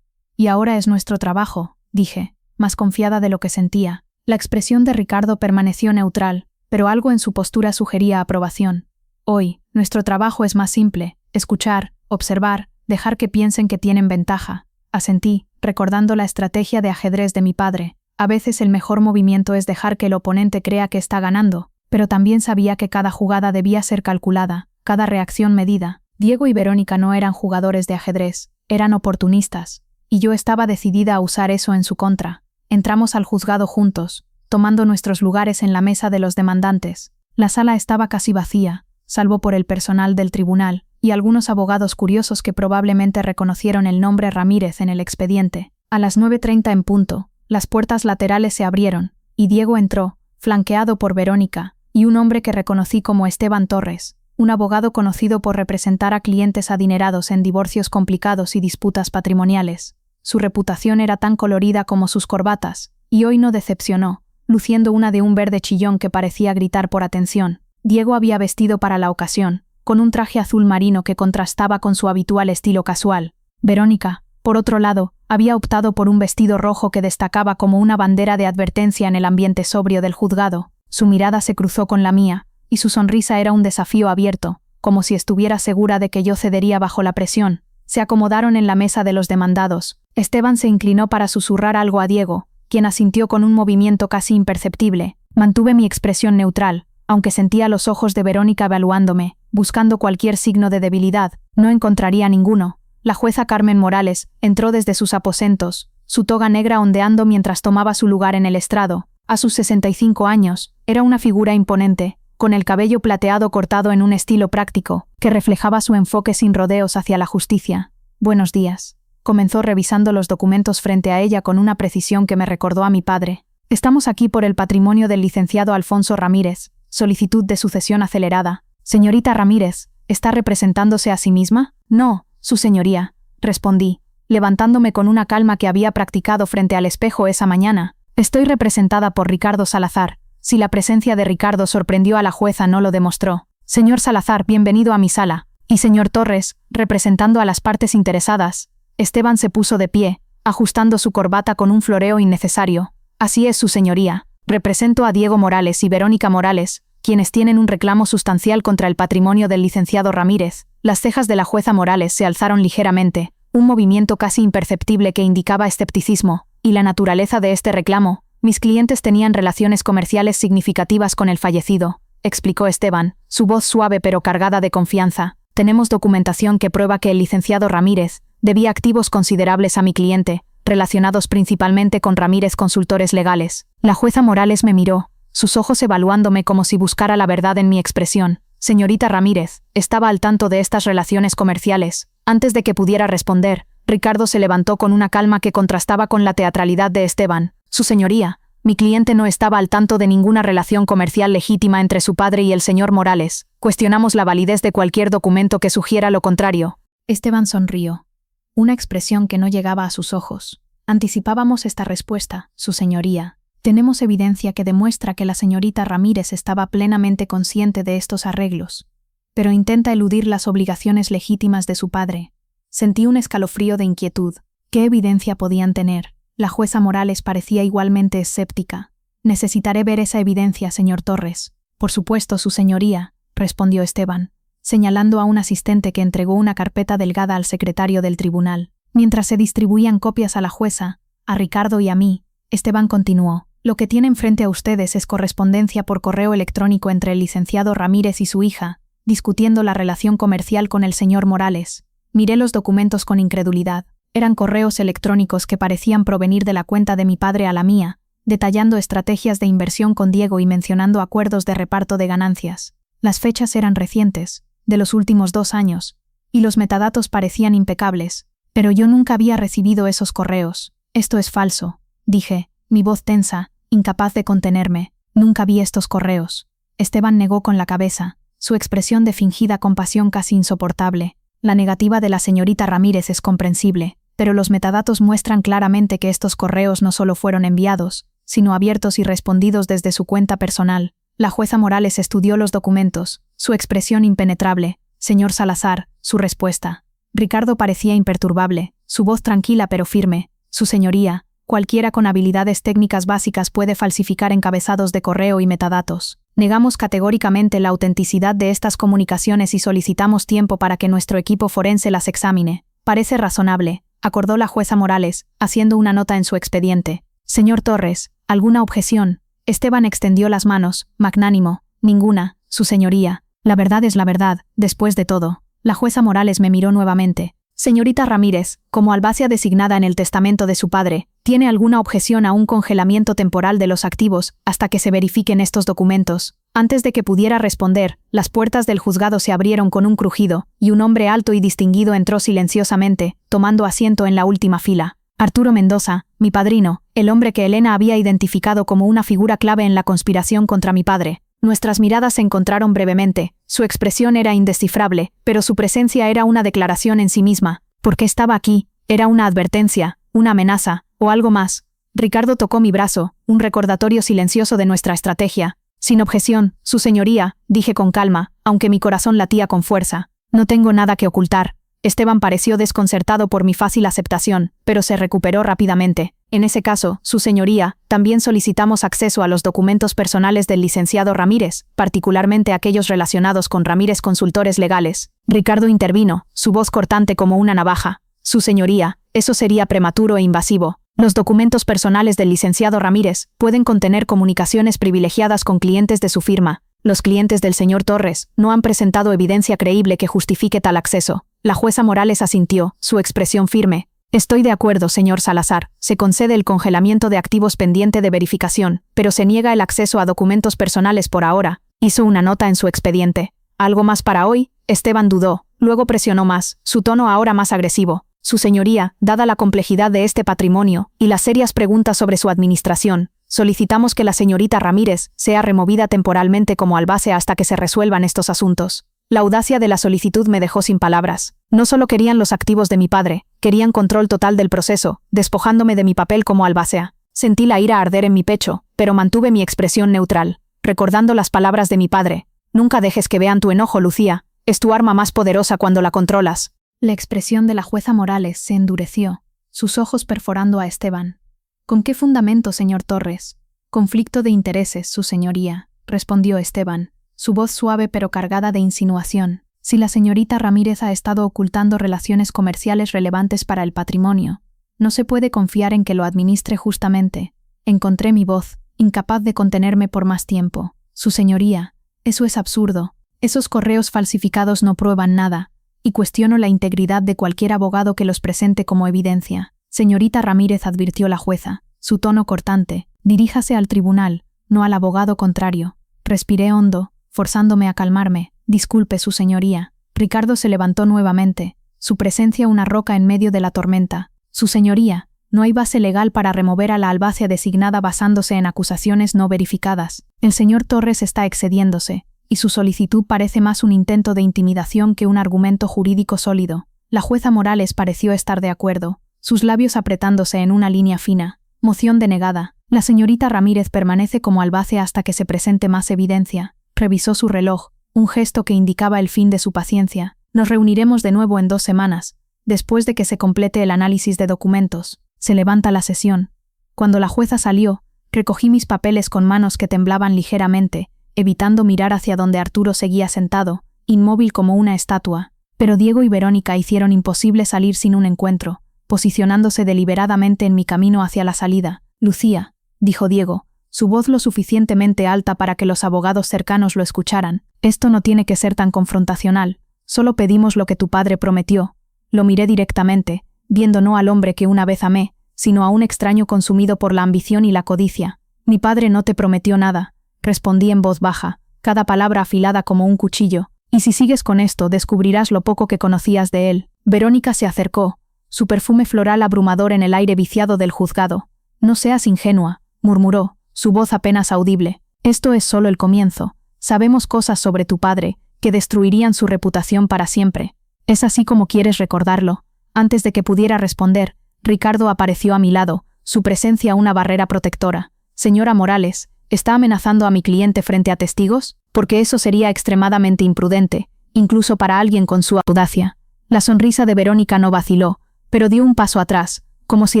[SPEAKER 1] Y ahora es nuestro trabajo, dije, más confiada de lo que sentía. La expresión de Ricardo permaneció neutral, pero algo en su postura sugería aprobación. Hoy, nuestro trabajo es más simple: escuchar, observar, dejar que piensen que tienen ventaja. Asentí, recordando la estrategia de ajedrez de mi padre. A veces el mejor movimiento es dejar que el oponente crea que está ganando, pero también sabía que cada jugada debía ser calculada, cada reacción medida. Diego y Verónica no eran jugadores de ajedrez, eran oportunistas, y yo estaba decidida a usar eso en su contra. Entramos al juzgado juntos, tomando nuestros lugares en la mesa de los demandantes. La sala estaba casi vacía, salvo por el personal del tribunal y algunos abogados curiosos que probablemente reconocieron el nombre Ramírez en el expediente. A las 9:30 en punto, las puertas laterales se abrieron, y Diego entró, flanqueado por Verónica, y un hombre que reconocí como Esteban Torres, un abogado conocido por representar a clientes adinerados en divorcios complicados y disputas patrimoniales. Su reputación era tan colorida como sus corbatas, y hoy no decepcionó, luciendo una de un verde chillón que parecía gritar por atención. Diego había vestido para la ocasión, con un traje azul marino que contrastaba con su habitual estilo casual. Verónica, por otro lado, había optado por un vestido rojo que destacaba como una bandera de advertencia en el ambiente sobrio del juzgado. Su mirada se cruzó con la mía, y su sonrisa era un desafío abierto, como si estuviera segura de que yo cedería bajo la presión. Se acomodaron en la mesa de los demandados. Esteban se inclinó para susurrar algo a Diego, quien asintió con un movimiento casi imperceptible. Mantuve mi expresión neutral, aunque sentía los ojos de Verónica evaluándome, buscando cualquier signo de debilidad. No encontraría ninguno. La jueza Carmen Morales entró desde sus aposentos, su toga negra ondeando mientras tomaba su lugar en el estrado. A sus 65 años, era una figura imponente, con el cabello plateado cortado en un estilo práctico, que reflejaba su enfoque sin rodeos hacia la justicia. «Buenos días», comenzó revisando los documentos frente a ella con una precisión que me recordó a mi padre. «Estamos aquí por el patrimonio del licenciado Alfonso Ramírez, solicitud de sucesión acelerada. Señorita Ramírez, ¿está representándose a sí misma?» «No, su señoría», respondí, levantándome con una calma que había practicado frente al espejo esa mañana. «Estoy representada por Ricardo Salazar». Si la presencia de Ricardo sorprendió a la jueza, no lo demostró. «Señor Salazar, bienvenido a mi sala». «Y señor Torres, representando a las partes interesadas». Esteban se puso de pie, ajustando su corbata con un floreo innecesario. «Así es, su señoría. Represento a Diego Morales y Verónica Morales, quienes tienen un reclamo sustancial contra el patrimonio del licenciado Ramírez». Las cejas de la jueza Morales se alzaron ligeramente, un movimiento casi imperceptible que indicaba escepticismo. «¿Y la naturaleza de este reclamo?» «Mis clientes tenían relaciones comerciales significativas con el fallecido», explicó Esteban, su voz suave pero cargada de confianza. «Tenemos documentación que prueba que el licenciado Ramírez debía activos considerables a mi cliente, relacionados principalmente con Ramírez Consultores Legales». La jueza Morales me miró, sus ojos evaluándome como si buscara la verdad en mi expresión. «Señorita Ramírez, ¿estaba al tanto de estas relaciones comerciales?» Antes de que pudiera responder, Ricardo se levantó con una calma que contrastaba con la teatralidad de Esteban. «Su señoría, mi cliente no estaba al tanto de ninguna relación comercial legítima entre su padre y el señor Morales. Cuestionamos la validez de cualquier documento que sugiera lo contrario». Esteban sonrió, una expresión que no llegaba a sus ojos. «Anticipábamos esta respuesta, su señoría. Tenemos evidencia que demuestra que la señorita Ramírez estaba plenamente consciente de estos arreglos, pero intenta eludir las obligaciones legítimas de su padre». Sentí un escalofrío de inquietud. ¿Qué evidencia podían tener? La jueza Morales parecía igualmente escéptica. «Necesitaré ver esa evidencia, señor Torres». «Por supuesto, su señoría», respondió Esteban, señalando a un asistente que entregó una carpeta delgada al secretario del tribunal. Mientras se distribuían copias a la jueza, a Ricardo y a mí, Esteban continuó: «Lo que tienen frente a ustedes es correspondencia por correo electrónico entre el licenciado Ramírez y su hija, discutiendo la relación comercial con el señor Morales». Miré los documentos con incredulidad. Eran correos electrónicos que parecían provenir de la cuenta de mi padre a la mía, detallando estrategias de inversión con Diego y mencionando acuerdos de reparto de ganancias. Las fechas eran recientes, de los últimos 2 años, y los metadatos parecían impecables, pero yo nunca había recibido esos correos. «Esto es falso», dije, mi voz tensa, incapaz de contenerme. «Nunca vi estos correos». Esteban negó con la cabeza, su expresión de fingida compasión casi insoportable. «La negativa de la señorita Ramírez es comprensible, pero los metadatos muestran claramente que estos correos no solo fueron enviados, sino abiertos y respondidos desde su cuenta personal». La jueza Morales estudió los documentos, su expresión impenetrable. «Señor Salazar», su respuesta. Ricardo parecía imperturbable, su voz tranquila pero firme. «Su señoría, Cualquiera con habilidades técnicas básicas puede falsificar encabezados de correo y metadatos. Negamos categóricamente la autenticidad de estas comunicaciones y solicitamos tiempo para que nuestro equipo forense las examine. Parece razonable, acordó la jueza Morales, haciendo una nota en su expediente. Señor Torres, ¿alguna objeción? Esteban extendió las manos, magnánimo. Ninguna, su señoría. La verdad es la verdad, después de todo. La jueza Morales me miró nuevamente. Señorita Ramírez, como albacea designada en el testamento de su padre, ¿tiene alguna objeción a un congelamiento temporal de los activos hasta que se verifiquen estos documentos? Antes de que pudiera responder, las puertas del juzgado se abrieron con un crujido, y un hombre alto y distinguido entró silenciosamente, tomando asiento en la última fila. Arturo Mendoza, mi padrino, el hombre que Elena había identificado como una figura clave en la conspiración contra mi padre. Nuestras miradas se encontraron brevemente, su expresión era indescifrable, pero su presencia era una declaración en sí misma. ¿Por qué estaba aquí? ¿Era una advertencia, una amenaza, o algo más? Ricardo tocó mi brazo, un recordatorio silencioso de nuestra estrategia. Sin objeción, su señoría, dije con calma, aunque mi corazón latía con fuerza. No tengo nada que ocultar. Esteban pareció desconcertado por mi fácil aceptación, pero se recuperó rápidamente. En ese caso, su señoría, también solicitamos acceso a los documentos personales del licenciado Ramírez, particularmente aquellos relacionados con Ramírez Consultores Legales. Ricardo intervino, su voz cortante como una navaja. Su señoría, eso sería prematuro e invasivo. Los documentos personales del licenciado Ramírez pueden contener comunicaciones privilegiadas con clientes de su firma. Los clientes del señor Torres no han presentado evidencia creíble que justifique tal acceso. La jueza Morales asintió, su expresión firme. Estoy de acuerdo, señor Salazar. Se concede el congelamiento de activos pendiente de verificación, pero se niega el acceso a documentos personales por ahora. Hizo una nota en su expediente. ¿Algo más para hoy? Esteban dudó, luego presionó más, su tono ahora más agresivo. Su señoría, dada la complejidad de este patrimonio y las serias preguntas sobre su administración, solicitamos que la señorita Ramírez sea removida temporalmente como albacea hasta que se resuelvan estos asuntos. La audacia de la solicitud me dejó sin palabras. No solo querían los activos de mi padre, querían control total del proceso, despojándome de mi papel como albacea. Sentí la ira arder en mi pecho, pero mantuve mi expresión neutral, recordando las palabras de mi padre. Nunca dejes que vean tu enojo, Lucía. Es tu arma más poderosa cuando la controlas. La expresión de la jueza Morales se endureció, sus ojos perforando a Esteban. ¿Con qué fundamento, señor Torres? Conflicto de intereses, su señoría, respondió Esteban, su voz suave pero cargada de insinuación. Si la señorita Ramírez ha estado ocultando relaciones comerciales relevantes para el patrimonio, no se puede confiar en que lo administre justamente. Encontré mi voz, incapaz de contenerme por más tiempo. Su señoría, eso es absurdo. Esos correos falsificados no prueban nada, y cuestiono la integridad de cualquier abogado que los presente como evidencia. Señorita Ramírez, advirtió la jueza, su tono cortante, diríjase al tribunal, no al abogado contrario. Respiré hondo, forzándome a calmarme. Disculpe, su señoría. Ricardo se levantó nuevamente, su presencia una roca en medio de la tormenta. Su señoría, no hay base legal para remover a la albacea designada basándose en acusaciones no verificadas. El señor Torres está excediéndose, y su solicitud parece más un intento de intimidación que un argumento jurídico sólido. La jueza Morales pareció estar de acuerdo, sus labios apretándose en una línea fina. Moción denegada. La señorita Ramírez permanece como albacea hasta que se presente más evidencia. Revisó su reloj, un gesto que indicaba el fin de su paciencia. Nos reuniremos de nuevo en 2 semanas, después de que se complete el análisis de documentos. Se levanta la sesión. Cuando la jueza salió, recogí mis papeles con manos que temblaban ligeramente, evitando mirar hacia donde Arturo seguía sentado, inmóvil como una estatua. Pero Diego y Verónica hicieron imposible salir sin un encuentro, posicionándose deliberadamente en mi camino hacia la salida. Lucía, dijo Diego, su voz lo suficientemente alta para que los abogados cercanos lo escucharan. Esto no tiene que ser tan confrontacional. Solo pedimos lo que tu padre prometió. Lo miré directamente, viendo no al hombre que una vez amé, sino a un extraño consumido por la ambición y la codicia. Mi padre no te prometió nada, respondí en voz baja, cada palabra afilada como un cuchillo. Y si sigues con esto, descubrirás lo poco que conocías de él. Verónica se acercó, su perfume floral abrumador en el aire viciado del juzgado. No seas ingenua, murmuró, su voz apenas audible. Esto es solo el comienzo. Sabemos cosas sobre tu padre, que destruirían su reputación para siempre. ¿Es así como quieres recordarlo? Antes de que pudiera responder, Ricardo apareció a mi lado, su presencia una barrera protectora. Señora Morales, ¿está amenazando a mi cliente frente a testigos? Porque eso sería extremadamente imprudente, incluso para alguien con su audacia. La sonrisa de Verónica no vaciló, pero dio un paso atrás, como si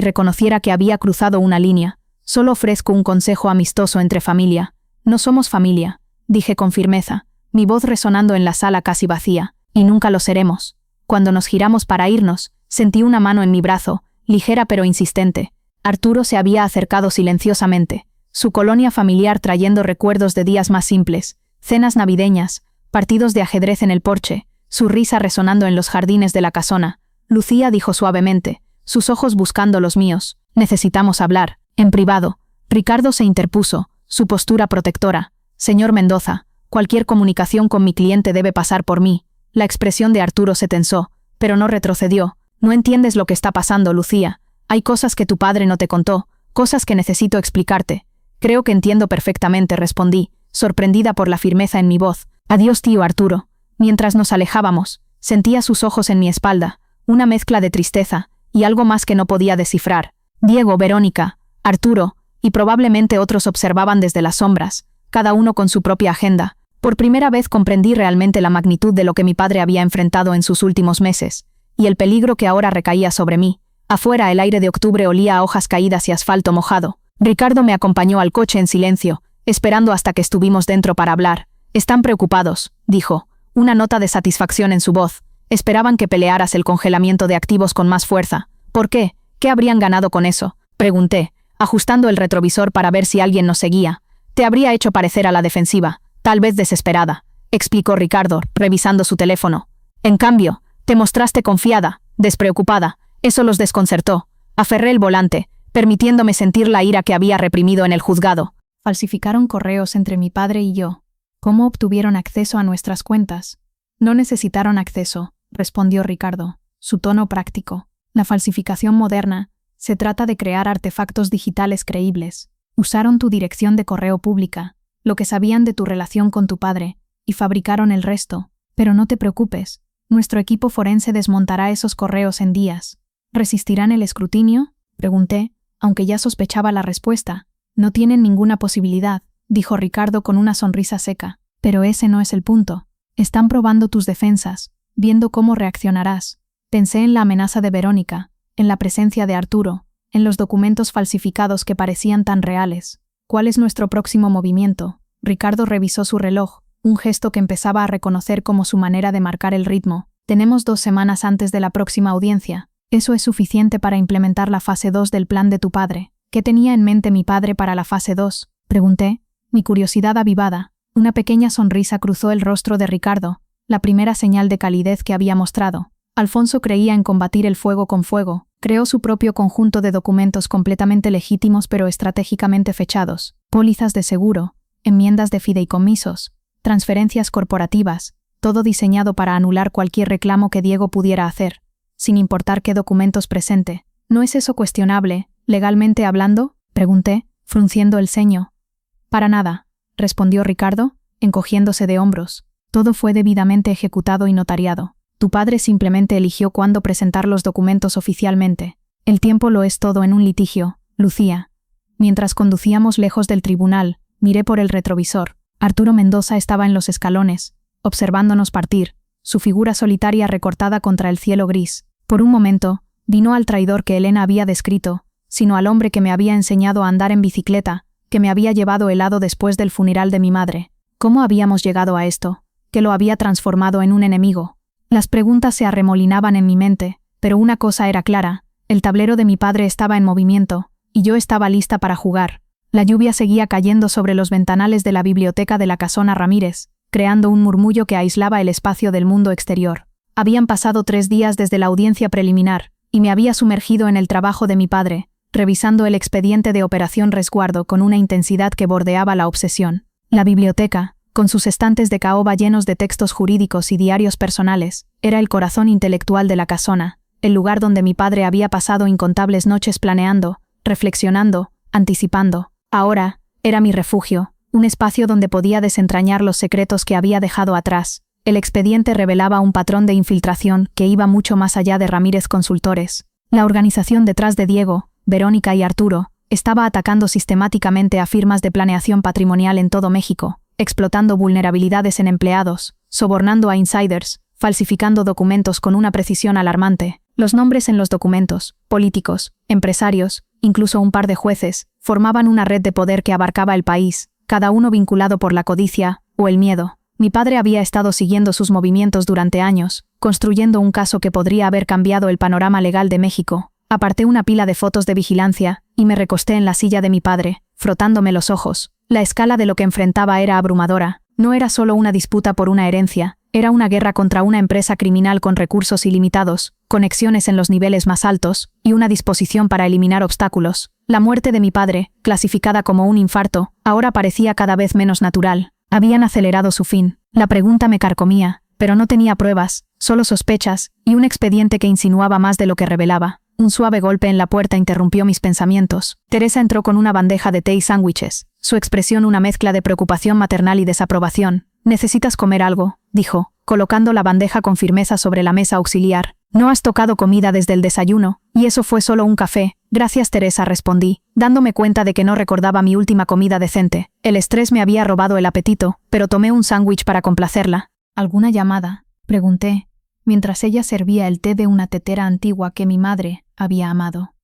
[SPEAKER 1] reconociera que había cruzado una línea. Solo ofrezco un consejo amistoso entre familia. No somos familia, dije con firmeza, mi voz resonando en la sala casi vacía, y nunca lo seremos. Cuando nos giramos para irnos, sentí una mano en mi brazo, ligera pero insistente. Arturo se había acercado silenciosamente, su colonia familiar trayendo recuerdos de días más simples, cenas navideñas, partidos de ajedrez en el porche, su risa resonando en los jardines de la casona. Lucía dijo suavemente, sus ojos buscando los míos, necesitamos hablar, en privado. Ricardo se interpuso, su postura protectora. Señor Mendoza, cualquier comunicación con mi cliente debe pasar por mí. La expresión de Arturo se tensó, pero no retrocedió. No entiendes lo que está pasando, Lucía. Hay cosas que tu padre no te contó, cosas que necesito explicarte. Creo que entiendo perfectamente, respondí, sorprendida por la firmeza en mi voz. Adiós, tío Arturo. Mientras nos alejábamos, sentía sus ojos en mi espalda, una mezcla de tristeza y algo más que no podía descifrar. Diego, Verónica, Arturo, y probablemente otros observaban desde las sombras, cada uno con su propia agenda. Por primera vez comprendí realmente la magnitud de lo que mi padre había enfrentado en sus últimos meses, y el peligro que ahora recaía sobre mí. Afuera el aire de octubre olía a hojas caídas y asfalto mojado. Ricardo me acompañó al coche en silencio, esperando hasta que estuvimos dentro para hablar. Están preocupados, dijo, una nota de satisfacción en su voz. Esperaban que pelearas el congelamiento de activos con más fuerza. ¿Por qué? ¿Qué habrían ganado con eso? Pregunté, ajustando el retrovisor para ver si alguien nos seguía. Te habría hecho parecer a la defensiva, tal vez desesperada, explicó Ricardo, revisando su teléfono. En cambio, te mostraste confiada, despreocupada. Eso los desconcertó. Aferré el volante, permitiéndome sentir la ira que había reprimido en el juzgado.
[SPEAKER 2] Falsificaron correos entre mi padre y yo. ¿Cómo obtuvieron acceso a nuestras cuentas? No necesitaron acceso, respondió Ricardo, su tono práctico. La falsificación moderna se trata de crear artefactos digitales creíbles. Usaron tu dirección de correo pública, lo que sabían de tu relación con tu padre, y fabricaron el resto. Pero no te preocupes, nuestro equipo forense desmontará esos correos en días. ¿Resistirán el escrutinio? Pregunté, aunque ya sospechaba la respuesta. No tienen ninguna posibilidad, dijo Ricardo con una sonrisa seca. Pero ese no es el punto. Están probando tus defensas, viendo cómo reaccionarás. Pensé en la amenaza de Verónica, en la presencia de Arturo, en los documentos falsificados que parecían tan reales. ¿Cuál es nuestro próximo movimiento? Ricardo revisó su reloj, un gesto que empezaba a reconocer como su manera de marcar el ritmo. Tenemos 2 semanas antes de la próxima audiencia. Eso es suficiente para implementar la fase 2 del plan de tu padre. ¿Qué tenía en mente mi padre para la fase 2? Pregunté, mi curiosidad avivada. Una pequeña sonrisa cruzó el rostro de Ricardo, la primera señal de calidez que había mostrado. Alfonso creía en combatir el fuego con fuego. Creó su propio conjunto de documentos completamente legítimos pero estratégicamente fechados. Pólizas de seguro, enmiendas de fideicomisos, transferencias corporativas, todo diseñado para anular cualquier reclamo que Diego pudiera hacer, sin importar qué documentos presente. ¿No es eso cuestionable, legalmente hablando? Pregunté, frunciendo el ceño. Para nada, respondió Ricardo, encogiéndose de hombros. Todo fue debidamente ejecutado y notariado. Tu padre simplemente eligió cuándo presentar los documentos oficialmente. El tiempo lo es todo en un litigio, Lucía. Mientras conducíamos lejos del tribunal, miré por el retrovisor. Arturo Mendoza estaba en los escalones, observándonos partir, su figura solitaria recortada contra el cielo gris. Por un momento, vi no al traidor que Elena había descrito, sino al hombre que me había enseñado a andar en bicicleta, que me había llevado helado después del funeral de mi madre. ¿Cómo habíamos llegado a esto? ¿Qué lo había transformado en un enemigo? Las preguntas se arremolinaban en mi mente, pero una cosa era clara, el tablero de mi padre estaba en movimiento, y yo estaba lista para jugar. La lluvia seguía cayendo sobre los ventanales de la biblioteca de la Casona Ramírez, creando un murmullo que aislaba el espacio del mundo exterior. Habían pasado 3 días desde la audiencia preliminar, y me había sumergido en el trabajo de mi padre, revisando el expediente de Operación Resguardo con una intensidad que bordeaba la obsesión. La biblioteca, con sus estantes de caoba llenos de textos jurídicos y diarios personales, era el corazón intelectual de la casona, el lugar donde mi padre había pasado incontables noches planeando, reflexionando, anticipando. Ahora, era mi refugio, un espacio donde podía desentrañar los secretos que había dejado atrás. El expediente revelaba un patrón de infiltración que iba mucho más allá de Ramírez Consultores. La organización detrás de Diego, Verónica y Arturo estaba atacando sistemáticamente a firmas de planeación patrimonial en todo México, explotando vulnerabilidades en empleados, sobornando a insiders, falsificando documentos con una precisión alarmante.
[SPEAKER 1] Los nombres en los documentos, políticos, empresarios, incluso un par de jueces, formaban una red de poder que abarcaba el país, cada uno vinculado por la codicia o el miedo. Mi padre había estado siguiendo sus movimientos durante años, construyendo un caso que podría haber cambiado el panorama legal de México. Aparté una pila de fotos de vigilancia y me recosté en la silla de mi padre, frotándome los ojos. La escala de lo que enfrentaba era abrumadora. No era solo una disputa por una herencia, era una guerra contra una empresa criminal con recursos ilimitados, conexiones en los niveles más altos y una disposición para eliminar obstáculos. La muerte de mi padre, clasificada como un infarto, ahora parecía cada vez menos natural. Habían acelerado su fin. La pregunta me carcomía, pero no tenía pruebas, solo sospechas y un expediente que insinuaba más de lo que revelaba. Un suave golpe en la puerta interrumpió mis pensamientos. Teresa entró con una bandeja de té y sándwiches, su expresión una mezcla de preocupación maternal y desaprobación. «¿Necesitas comer algo?», dijo, colocando la bandeja con firmeza sobre la mesa auxiliar. «No has tocado comida desde el desayuno, y eso fue solo un café». «Gracias, Teresa», respondí, dándome cuenta de que no recordaba mi última comida decente. El estrés me había robado el apetito, pero tomé un sándwich para complacerla. «¿Alguna llamada?», pregunté, mientras ella servía el té de una tetera antigua que mi madre había amado.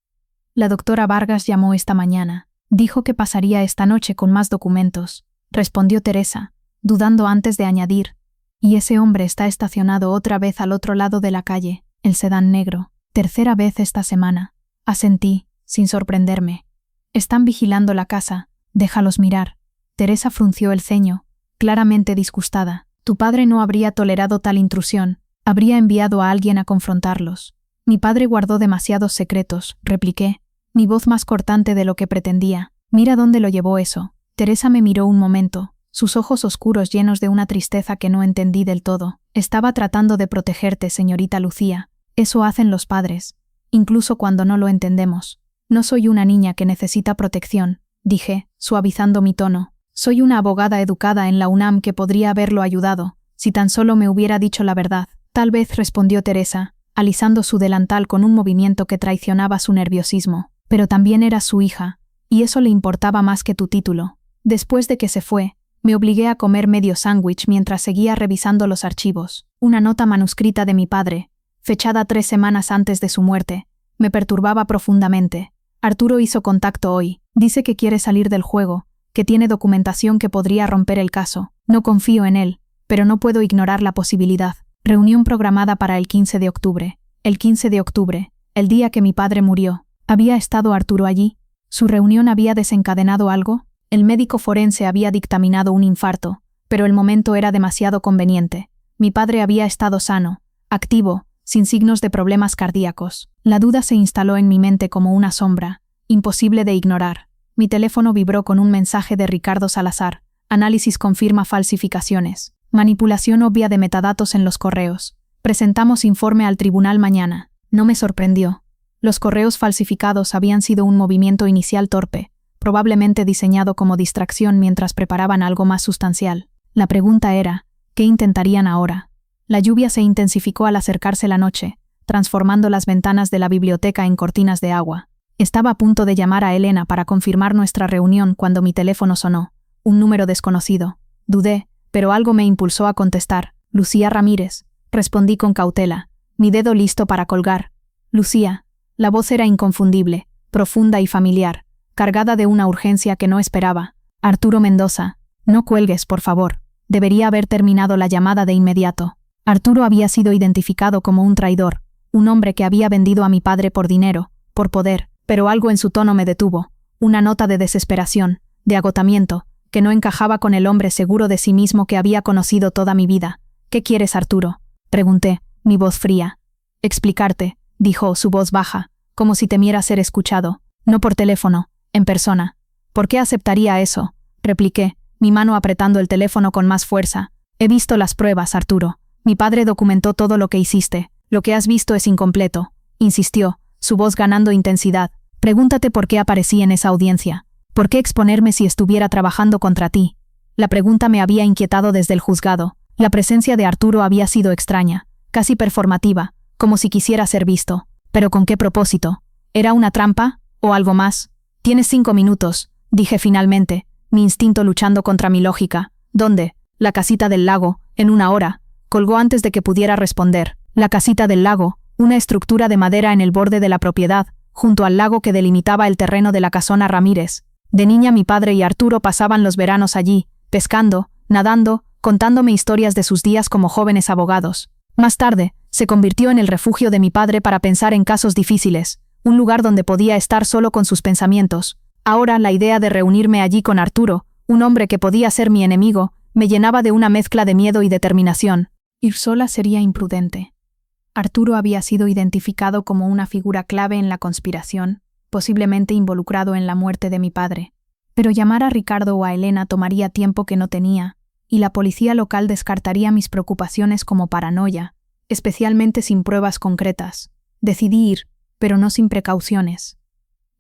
[SPEAKER 1] «La doctora Vargas llamó esta mañana. Dijo que pasaría esta noche con más documentos», respondió Teresa, dudando antes de añadir. «Y ese hombre está estacionado otra vez al otro lado de la calle, el sedán negro. Tercera vez esta semana». Asentí, sin sorprenderme. «Están vigilando la casa. Déjalos mirar». Teresa frunció el ceño, claramente disgustada. «Tu padre no habría tolerado tal intrusión. Habría enviado a alguien a confrontarlos». «Mi padre guardó demasiados secretos», repliqué, mi voz más cortante de lo que pretendía. «Mira dónde lo llevó eso». Teresa me miró un momento, sus ojos oscuros llenos de una tristeza que no entendí del todo. «Estaba tratando de protegerte, señorita Lucía. Eso hacen los padres, incluso cuando no lo entendemos. No soy una niña que necesita protección», dije, suavizando mi tono. «Soy una abogada educada en la UNAM que podría haberlo ayudado, si tan solo me hubiera dicho la verdad». «Tal vez», respondió Teresa, alisando su delantal con un movimiento que traicionaba su nerviosismo. «Pero también era su hija, y eso le importaba más que tu título». Después de que se fue, me obligué a comer medio sándwich mientras seguía revisando los archivos. Una nota manuscrita de mi padre, fechada 3 semanas antes de su muerte, me perturbaba profundamente. «Arturo hizo contacto hoy. Dice que quiere salir del juego, que tiene documentación que podría romper el caso. No confío en él, pero no puedo ignorar la posibilidad». Reunión programada para el 15 de octubre. El 15 de octubre, el día que mi padre murió. ¿Había estado Arturo allí? ¿Su reunión había desencadenado algo? El médico forense había dictaminado un infarto, pero el momento era demasiado conveniente. Mi padre había estado sano, activo, sin signos de problemas cardíacos. La duda se instaló en mi mente como una sombra, imposible de ignorar. Mi teléfono vibró con un mensaje de Ricardo Salazar. Análisis confirma falsificaciones. Manipulación obvia de metadatos en los correos. Presentamos informe al tribunal mañana. No me sorprendió. Los correos falsificados habían sido un movimiento inicial torpe, probablemente diseñado como distracción mientras preparaban algo más sustancial. La pregunta era, ¿qué intentarían ahora? La lluvia se intensificó al acercarse la noche, transformando las ventanas de la biblioteca en cortinas de agua. Estaba a punto de llamar a Elena para confirmar nuestra reunión cuando mi teléfono sonó. Un número desconocido. Dudé, pero algo me impulsó a contestar. «Lucía Ramírez», respondí con cautela, mi dedo listo para colgar. «Lucía». La voz era inconfundible, profunda y familiar, cargada de una urgencia que no esperaba. «Arturo Mendoza». «No cuelgues, por favor». Debería haber terminado la llamada de inmediato. Arturo había sido identificado como un traidor, un hombre que había vendido a mi padre por dinero, por poder, pero algo en su tono me detuvo, una nota de desesperación, de agotamiento, que no encajaba con el hombre seguro de sí mismo que había conocido toda mi vida. «¿Qué quieres, Arturo?», pregunté, mi voz fría. «Explicarte», dijo, su voz baja, como si temiera ser escuchado. «No por teléfono, en persona». «¿Por qué aceptaría eso?», repliqué, mi mano apretando el teléfono con más fuerza. «He visto las pruebas, Arturo. Mi padre documentó todo lo que hiciste. Lo que has visto es incompleto», insistió, su voz ganando intensidad. «Pregúntate por qué aparecí en esa audiencia. ¿Por qué exponerme si estuviera trabajando contra ti?». La pregunta me había inquietado desde el juzgado. La presencia de Arturo había sido extraña, casi performativa, como si quisiera ser visto. ¿Pero con qué propósito? ¿Era una trampa? ¿O algo más? «Tienes 5 minutos», dije finalmente, mi instinto luchando contra mi lógica. «¿Dónde?». «La casita del lago, en 1 hora». Colgó antes de que pudiera responder. «La casita del lago», una estructura de madera en el borde de la propiedad, junto al lago que delimitaba el terreno de la casona Ramírez. De niña mi padre y Arturo pasaban los veranos allí, pescando, nadando, contándome historias de sus días como jóvenes abogados. Más tarde, se convirtió en el refugio de mi padre para pensar en casos difíciles, un lugar donde podía estar solo con sus pensamientos. Ahora la idea de reunirme allí con Arturo, un hombre que podía ser mi enemigo, me llenaba de una mezcla de miedo y determinación. Ir sola sería imprudente. Arturo había sido identificado como una figura clave en la conspiración, posiblemente involucrado en la muerte de mi padre. Pero llamar a Ricardo o a Elena tomaría tiempo que no tenía, y la policía local descartaría mis preocupaciones como paranoia, especialmente sin pruebas concretas. Decidí ir, pero no sin precauciones.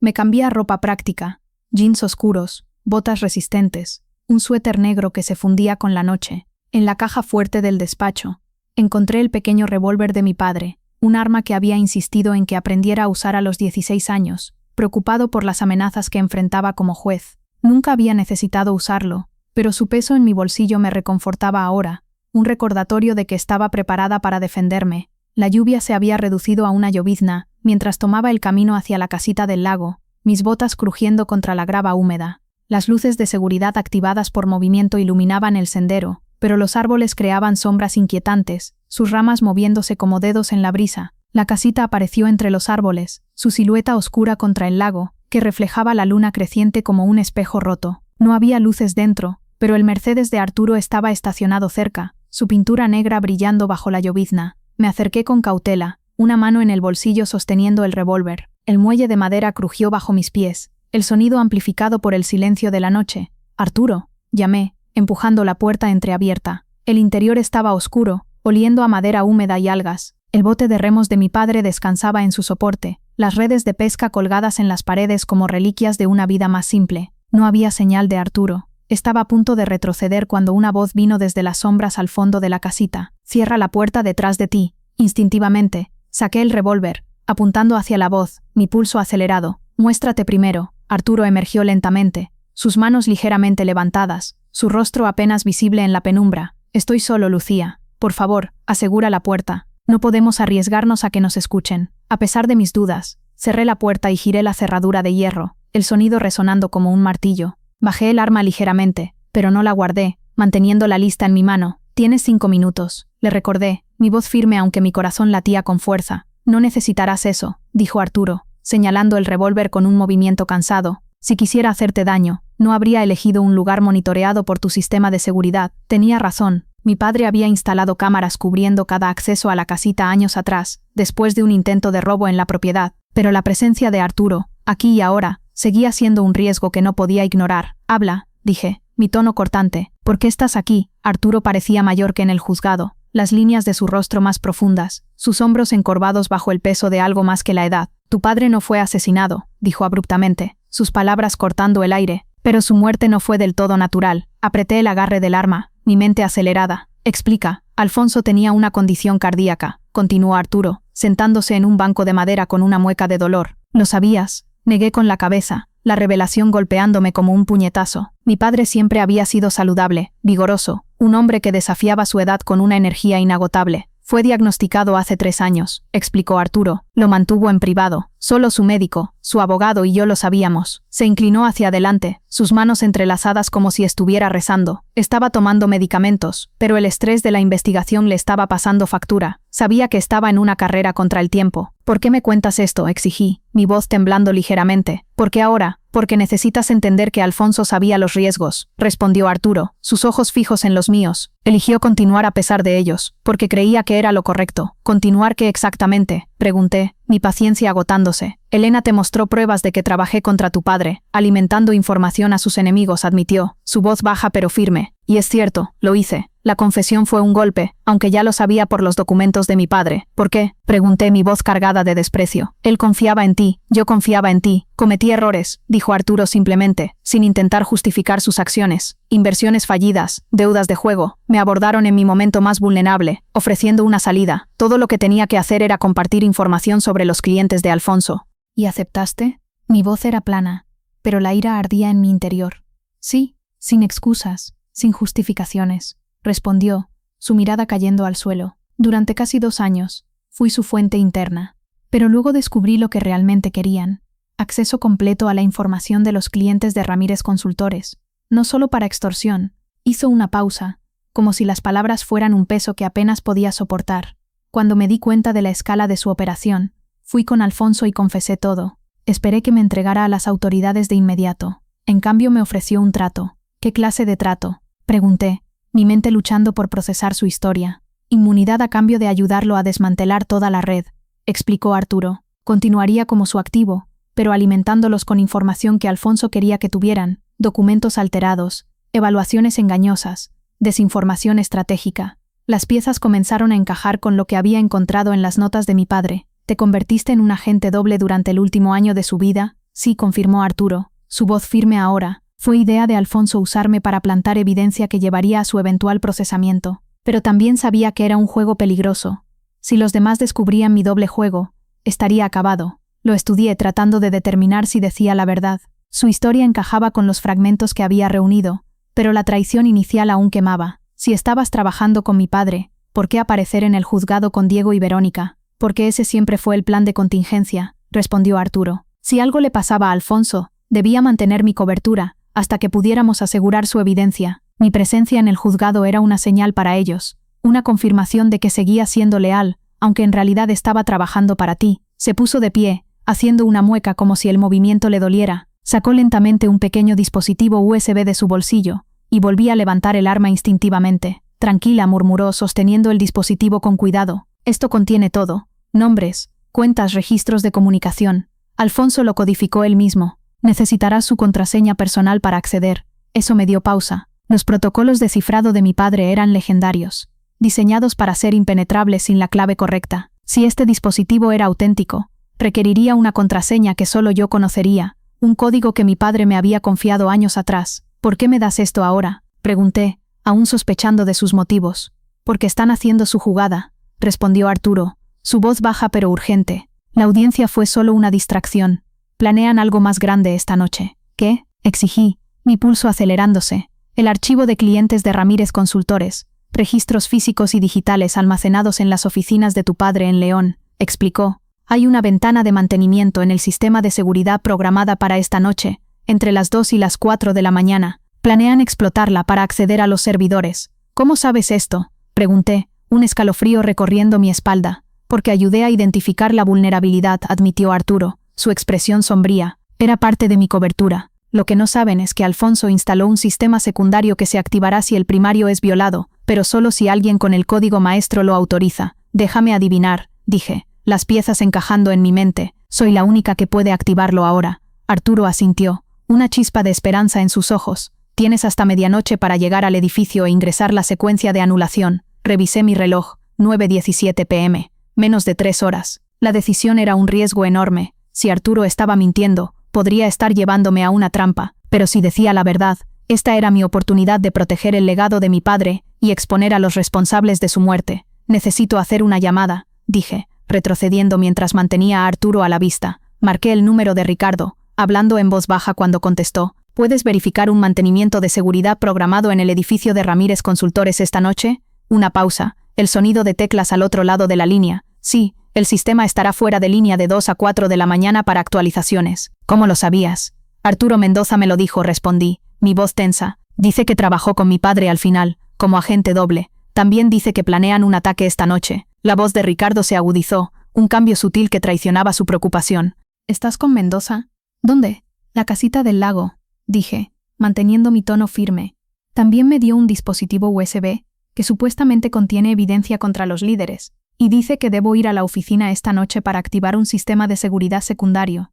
[SPEAKER 1] Me cambié a ropa práctica, jeans oscuros, botas resistentes, un suéter negro que se fundía con la noche. En la caja fuerte del despacho, encontré el pequeño revólver de mi padre, un arma que había insistido en que aprendiera a usar a los 16 años, preocupado por las amenazas que enfrentaba como juez. Nunca había necesitado usarlo, pero su peso en mi bolsillo me reconfortaba ahora, un recordatorio de que estaba preparada para defenderme. La lluvia se había reducido a una llovizna, mientras tomaba el camino hacia la casita del lago, mis botas crujiendo contra la grava húmeda. Las luces de seguridad activadas por movimiento iluminaban el sendero, pero los árboles creaban sombras inquietantes, sus ramas moviéndose como dedos en la brisa. La casita apareció entre los árboles, su silueta oscura contra el lago, que reflejaba la luna creciente como un espejo roto. No había luces dentro, pero el Mercedes de Arturo estaba estacionado cerca, su pintura negra brillando bajo la llovizna. Me acerqué con cautela, una mano en el bolsillo sosteniendo el revólver. El muelle de madera crujió bajo mis pies, el sonido amplificado por el silencio de la noche. «Arturo», llamé, empujando la puerta entreabierta. El interior estaba oscuro, oliendo a madera húmeda y algas. El bote de remos de mi padre descansaba en su soporte, las redes de pesca colgadas en las paredes como reliquias de una vida más simple. No había señal de Arturo. Estaba a punto de retroceder cuando una voz vino desde las sombras al fondo de la casita. «Cierra la puerta detrás de ti». Instintivamente, saqué el revólver, apuntando hacia la voz, mi pulso acelerado. «Muéstrate primero». Arturo emergió lentamente, sus manos ligeramente levantadas, su rostro apenas visible en la penumbra. «Estoy solo, Lucía. Por favor, asegura la puerta. No podemos arriesgarnos a que nos escuchen». A pesar de mis dudas, cerré la puerta y giré la cerradura de hierro, el sonido resonando como un martillo. Bajé el arma ligeramente, pero no la guardé, manteniendo la lista en mi mano. «Tienes 5 minutos», le recordé, mi voz firme aunque mi corazón latía con fuerza. «No necesitarás eso», dijo Arturo, señalando el revólver con un movimiento cansado. «Si quisiera hacerte daño, no habría elegido un lugar monitoreado por tu sistema de seguridad». Tenía razón. Mi padre había instalado cámaras cubriendo cada acceso a la casita años atrás, después de un intento de robo en la propiedad. Pero la presencia de Arturo, aquí y ahora, seguía siendo un riesgo que no podía ignorar. «Habla», dije, mi tono cortante. «¿Por qué estás aquí?» Arturo parecía mayor que en el juzgado, las líneas de su rostro más profundas, sus hombros encorvados bajo el peso de algo más que la edad. «Tu padre no fue asesinado», dijo abruptamente, sus palabras cortando el aire. «Pero su muerte no fue del todo natural». Apreté el agarre del arma, mi mente acelerada. «Explica». «Alfonso tenía una condición cardíaca», continuó Arturo, sentándose en un banco de madera con una mueca de dolor. «¿Lo sabías?». Negué con la cabeza, la revelación golpeándome como un puñetazo. Mi padre siempre había sido saludable, vigoroso, un hombre que desafiaba su edad con una energía inagotable. «Fue diagnosticado hace 3 años», explicó Arturo. «Lo mantuvo en privado. Solo su médico, su abogado y yo lo sabíamos». Se inclinó hacia adelante, sus manos entrelazadas como si estuviera rezando. Estaba tomando medicamentos, pero el estrés de la investigación le estaba pasando factura. Sabía que estaba en una carrera contra el tiempo. «¿Por qué me cuentas esto?», exigí, mi voz temblando ligeramente. «¿Por qué ahora?». «Porque necesitas entender que Alfonso sabía los riesgos», respondió Arturo, sus ojos fijos en los míos. «Eligió continuar a pesar de ellos, porque creía que era lo correcto». «¿Continuar qué exactamente?», pregunté, mi paciencia agotándose. «Elena te mostró pruebas de que trabajé contra tu padre, alimentando información a sus enemigos», admitió, su voz baja pero firme. «Y es cierto, lo hice. La confesión fue un golpe, aunque ya lo sabía por los documentos de mi padre». «¿Por qué?», pregunté, mi voz cargada de desprecio. «Él confiaba en ti, yo confiaba en ti. Cometí errores», dijo Arturo simplemente, sin intentar justificar sus acciones. «Inversiones fallidas, deudas de juego. Me abordaron en mi momento más vulnerable, ofreciendo una salida. Todo lo que tenía que hacer era compartir información sobre los clientes de Alfonso». «¿Y aceptaste?». Mi voz era plana, pero la ira ardía en mi interior. «Sí, sin excusas, sin justificaciones», respondió, su mirada cayendo al suelo. «Durante casi 2 años, Fui su fuente interna. Pero luego descubrí lo que realmente querían: acceso completo a la información de los clientes de Ramírez Consultores. No solo para extorsión. Hizo una pausa, como si las palabras fueran un peso que apenas podía soportar. Cuando me di cuenta de la escala de su operación, fui con Alfonso y confesé todo. Esperé que me entregara a las autoridades de inmediato. En cambio me ofreció un trato. ¿Qué clase de trato?, pregunté, mi mente luchando por procesar su historia. Inmunidad a cambio de ayudarlo a desmantelar toda la red, explicó Arturo. Continuaría como su activo, pero alimentándolos con información que Alfonso quería que tuvieran: documentos alterados, evaluaciones engañosas, desinformación estratégica. Las piezas comenzaron a encajar con lo que había encontrado en las notas de mi padre. ¿Te convertiste en un agente doble durante el último año de su vida? Sí, confirmó Arturo, su voz firme ahora. Fue idea de Alfonso usarme para plantar evidencia que llevaría a su eventual procesamiento. Pero también sabía que era un juego peligroso. Si los demás descubrían mi doble juego, estaría acabado. Lo estudié tratando de determinar si decía la verdad. Su historia encajaba con los fragmentos que había reunido, pero la traición inicial aún quemaba. Si estabas trabajando con mi padre, ¿por qué aparecer en el juzgado con Diego y Verónica? Porque ese siempre fue el plan de contingencia, respondió Arturo. Si algo le pasaba a Alfonso, debía mantener mi cobertura, hasta que pudiéramos asegurar su evidencia. Mi presencia en el juzgado era una señal para ellos, una confirmación de que seguía siendo leal, aunque en realidad estaba trabajando para ti. Se puso de pie, haciendo una mueca como si el movimiento le doliera. Sacó lentamente un pequeño dispositivo USB de su bolsillo, y volví a levantar el arma instintivamente. Tranquila, murmuró, sosteniendo el dispositivo con cuidado. Esto contiene todo: nombres, cuentas, registros de comunicación. Alfonso lo codificó él mismo. Necesitarás su contraseña personal para acceder. Eso me dio pausa. Los protocolos de cifrado de mi padre eran legendarios, diseñados para ser impenetrables sin la clave correcta. Si este dispositivo era auténtico, requeriría una contraseña que solo yo conocería, un código que mi padre me había confiado años atrás. ¿Por qué me das esto ahora?, pregunté, aún sospechando de sus motivos. Porque están haciendo su jugada, respondió Arturo, su voz baja pero urgente. La audiencia fue solo una distracción. Planean algo más grande esta noche. ¿Qué?, exigí, mi pulso acelerándose. El archivo de clientes de Ramírez Consultores, registros físicos y digitales almacenados en las oficinas de tu padre en León, explicó. Hay una ventana de mantenimiento en el sistema de seguridad programada para esta noche, entre las 2 y las 4 de la mañana. Planean explotarla para acceder a los servidores. ¿Cómo sabes esto?, pregunté, un escalofrío recorriendo mi espalda. Porque ayudé a identificar la vulnerabilidad, admitió Arturo, su expresión sombría. Era parte de mi cobertura. Lo que no saben es que Alfonso instaló un sistema secundario que se activará si el primario es violado, pero solo si alguien con el código maestro lo autoriza. Déjame adivinar, dije, las piezas encajando en mi mente. Soy la única que puede activarlo ahora. Arturo asintió, una chispa de esperanza en sus ojos. Tienes hasta medianoche para llegar al edificio e ingresar la secuencia de anulación. Revisé mi reloj, 9:17 p.m. Menos de 3 horas. La decisión era un riesgo enorme. Si Arturo estaba mintiendo, podría estar llevándome a una trampa, pero si decía la verdad, esta era mi oportunidad de proteger el legado de mi padre y exponer a los responsables de su muerte. Necesito hacer una llamada, dije, retrocediendo mientras mantenía a Arturo a la vista. Marqué el número de Ricardo, hablando en voz baja cuando contestó. ¿Puedes verificar un mantenimiento de seguridad programado en el edificio de Ramírez Consultores esta noche? Una pausa, el sonido de teclas al otro lado de la línea. Sí, el sistema estará fuera de línea de 2 a 4 de la mañana para actualizaciones. ¿Cómo lo sabías? Arturo Mendoza me lo dijo, respondí, mi voz tensa. Dice que trabajó con mi padre al final, como agente doble. También dice que planean un ataque esta noche. La voz de Ricardo se agudizó, un cambio sutil que traicionaba su preocupación. ¿Estás con Mendoza? ¿Dónde? La casita del lago, dije, manteniendo mi tono firme. También me dio un dispositivo USB, que supuestamente contiene evidencia contra los líderes, y dice que debo ir a la oficina esta noche para activar un sistema de seguridad secundario.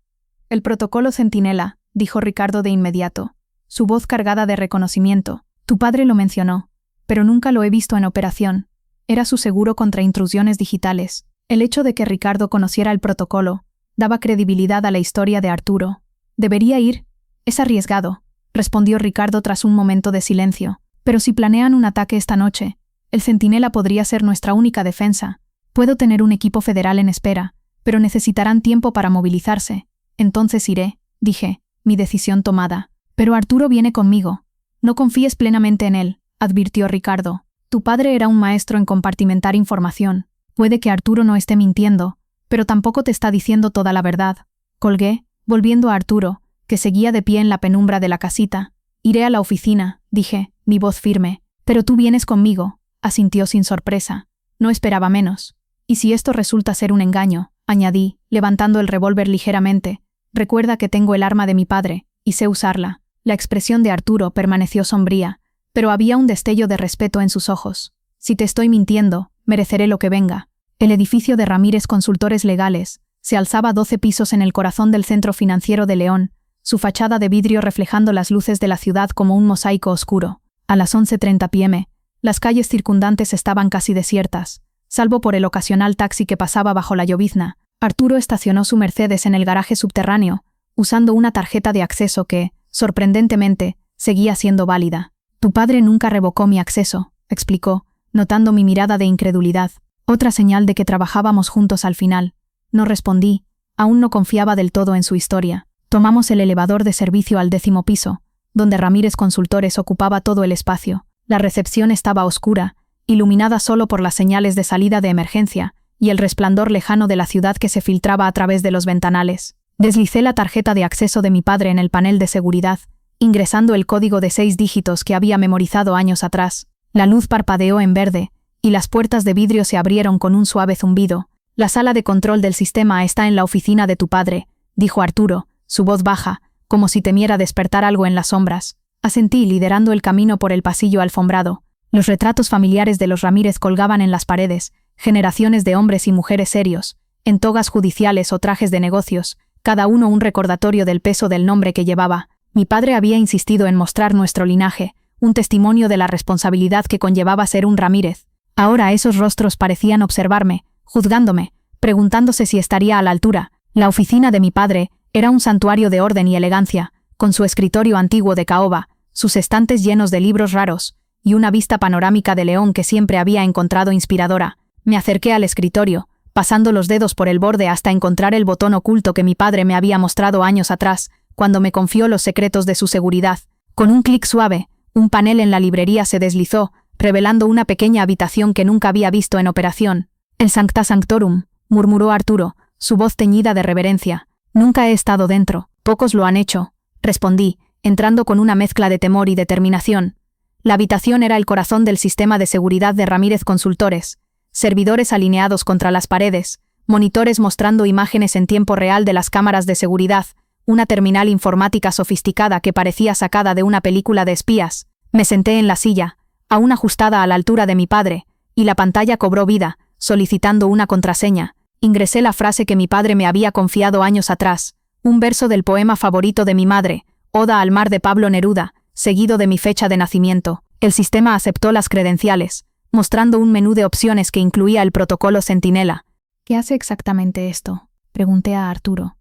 [SPEAKER 1] El protocolo Centinela, dijo Ricardo de inmediato, su voz cargada de reconocimiento. Tu padre lo mencionó, pero nunca lo he visto en operación. Era su seguro contra intrusiones digitales. El hecho de que Ricardo conociera el protocolo daba credibilidad a la historia de Arturo. ¿Debería ir? Es arriesgado, respondió Ricardo tras un momento de silencio. Pero si planean un ataque esta noche, el Centinela podría ser nuestra única defensa. Puedo tener un equipo federal en espera, pero necesitarán tiempo para movilizarse. Entonces iré, dije, mi decisión tomada. Pero Arturo viene conmigo. No confíes plenamente en él, advirtió Ricardo. Tu padre era un maestro en compartimentar información. Puede que Arturo no esté mintiendo, pero tampoco te está diciendo toda la verdad. Colgué, volviendo a Arturo, que seguía de pie en la penumbra de la casita. Iré a la oficina, dije, mi voz firme. Pero tú vienes conmigo, asintió sin sorpresa. No esperaba menos. Y si esto resulta ser un engaño, añadí, levantando el revólver ligeramente, recuerda que tengo el arma de mi padre, y sé usarla. La expresión de Arturo permaneció sombría, pero había un destello de respeto en sus ojos. Si te estoy mintiendo, mereceré lo que venga. El edificio de Ramírez Consultores Legales se alzaba 12 pisos en el corazón del centro financiero de León, su fachada de vidrio reflejando las luces de la ciudad como un mosaico oscuro. A las 11:30 p.m., las calles circundantes estaban casi desiertas, salvo por el ocasional taxi que pasaba bajo la llovizna. Arturo estacionó su Mercedes en el garaje subterráneo, usando una tarjeta de acceso que, sorprendentemente, seguía siendo válida. Tu padre nunca revocó mi acceso, explicó, notando mi mirada de incredulidad. Otra señal de que trabajábamos juntos al final. No respondí, aún no confiaba del todo en su historia. Tomamos el elevador de servicio al 10º piso, donde Ramírez Consultores ocupaba todo el espacio. La recepción estaba oscura, iluminada solo por las señales de salida de emergencia y el resplandor lejano de la ciudad que se filtraba a través de los ventanales. Deslicé la tarjeta de acceso de mi padre en el panel de seguridad, ingresando el código de 6 dígitos que había memorizado años atrás. La luz parpadeó en verde, y las puertas de vidrio se abrieron con un suave zumbido. La sala de control del sistema está en la oficina de tu padre, dijo Arturo, su voz baja, como si temiera despertar algo en las sombras. Asentí, liderando el camino por el pasillo alfombrado. Los retratos familiares de los Ramírez colgaban en las paredes, generaciones de hombres y mujeres serios, en togas judiciales o trajes de negocios, cada uno un recordatorio del peso del nombre que llevaba. Mi padre había insistido en mostrar nuestro linaje, un testimonio de la responsabilidad que conllevaba ser un Ramírez. Ahora esos rostros parecían observarme, juzgándome, preguntándose si estaría a la altura. La oficina de mi padre era un santuario de orden y elegancia, con su escritorio antiguo de caoba, sus estantes llenos de libros raros, y una vista panorámica de León que siempre había encontrado inspiradora. Me acerqué al escritorio, pasando los dedos por el borde hasta encontrar el botón oculto que mi padre me había mostrado años atrás, cuando me confió los secretos de su seguridad. Con un clic suave, un panel en la librería se deslizó, revelando una pequeña habitación que nunca había visto en operación. El Sancta Sanctorum, murmuró Arturo, su voz teñida de reverencia. Nunca he estado dentro, pocos lo han hecho, respondí, entrando con una mezcla de temor y determinación. La habitación era el corazón del sistema de seguridad de Ramírez Consultores, servidores alineados contra las paredes, monitores mostrando imágenes en tiempo real de las cámaras de seguridad, una terminal informática sofisticada que parecía sacada de una película de espías. Me senté en la silla, aún ajustada a la altura de mi padre, y la pantalla cobró vida, solicitando una contraseña. Ingresé la frase que mi padre me había confiado años atrás, un verso del poema favorito de mi madre, Oda al mar de Pablo Neruda, seguido de mi fecha de nacimiento. El sistema aceptó las credenciales, mostrando un menú de opciones que incluía el protocolo Centinela.
[SPEAKER 2] ¿Qué hace exactamente esto?, pregunté a Arturo,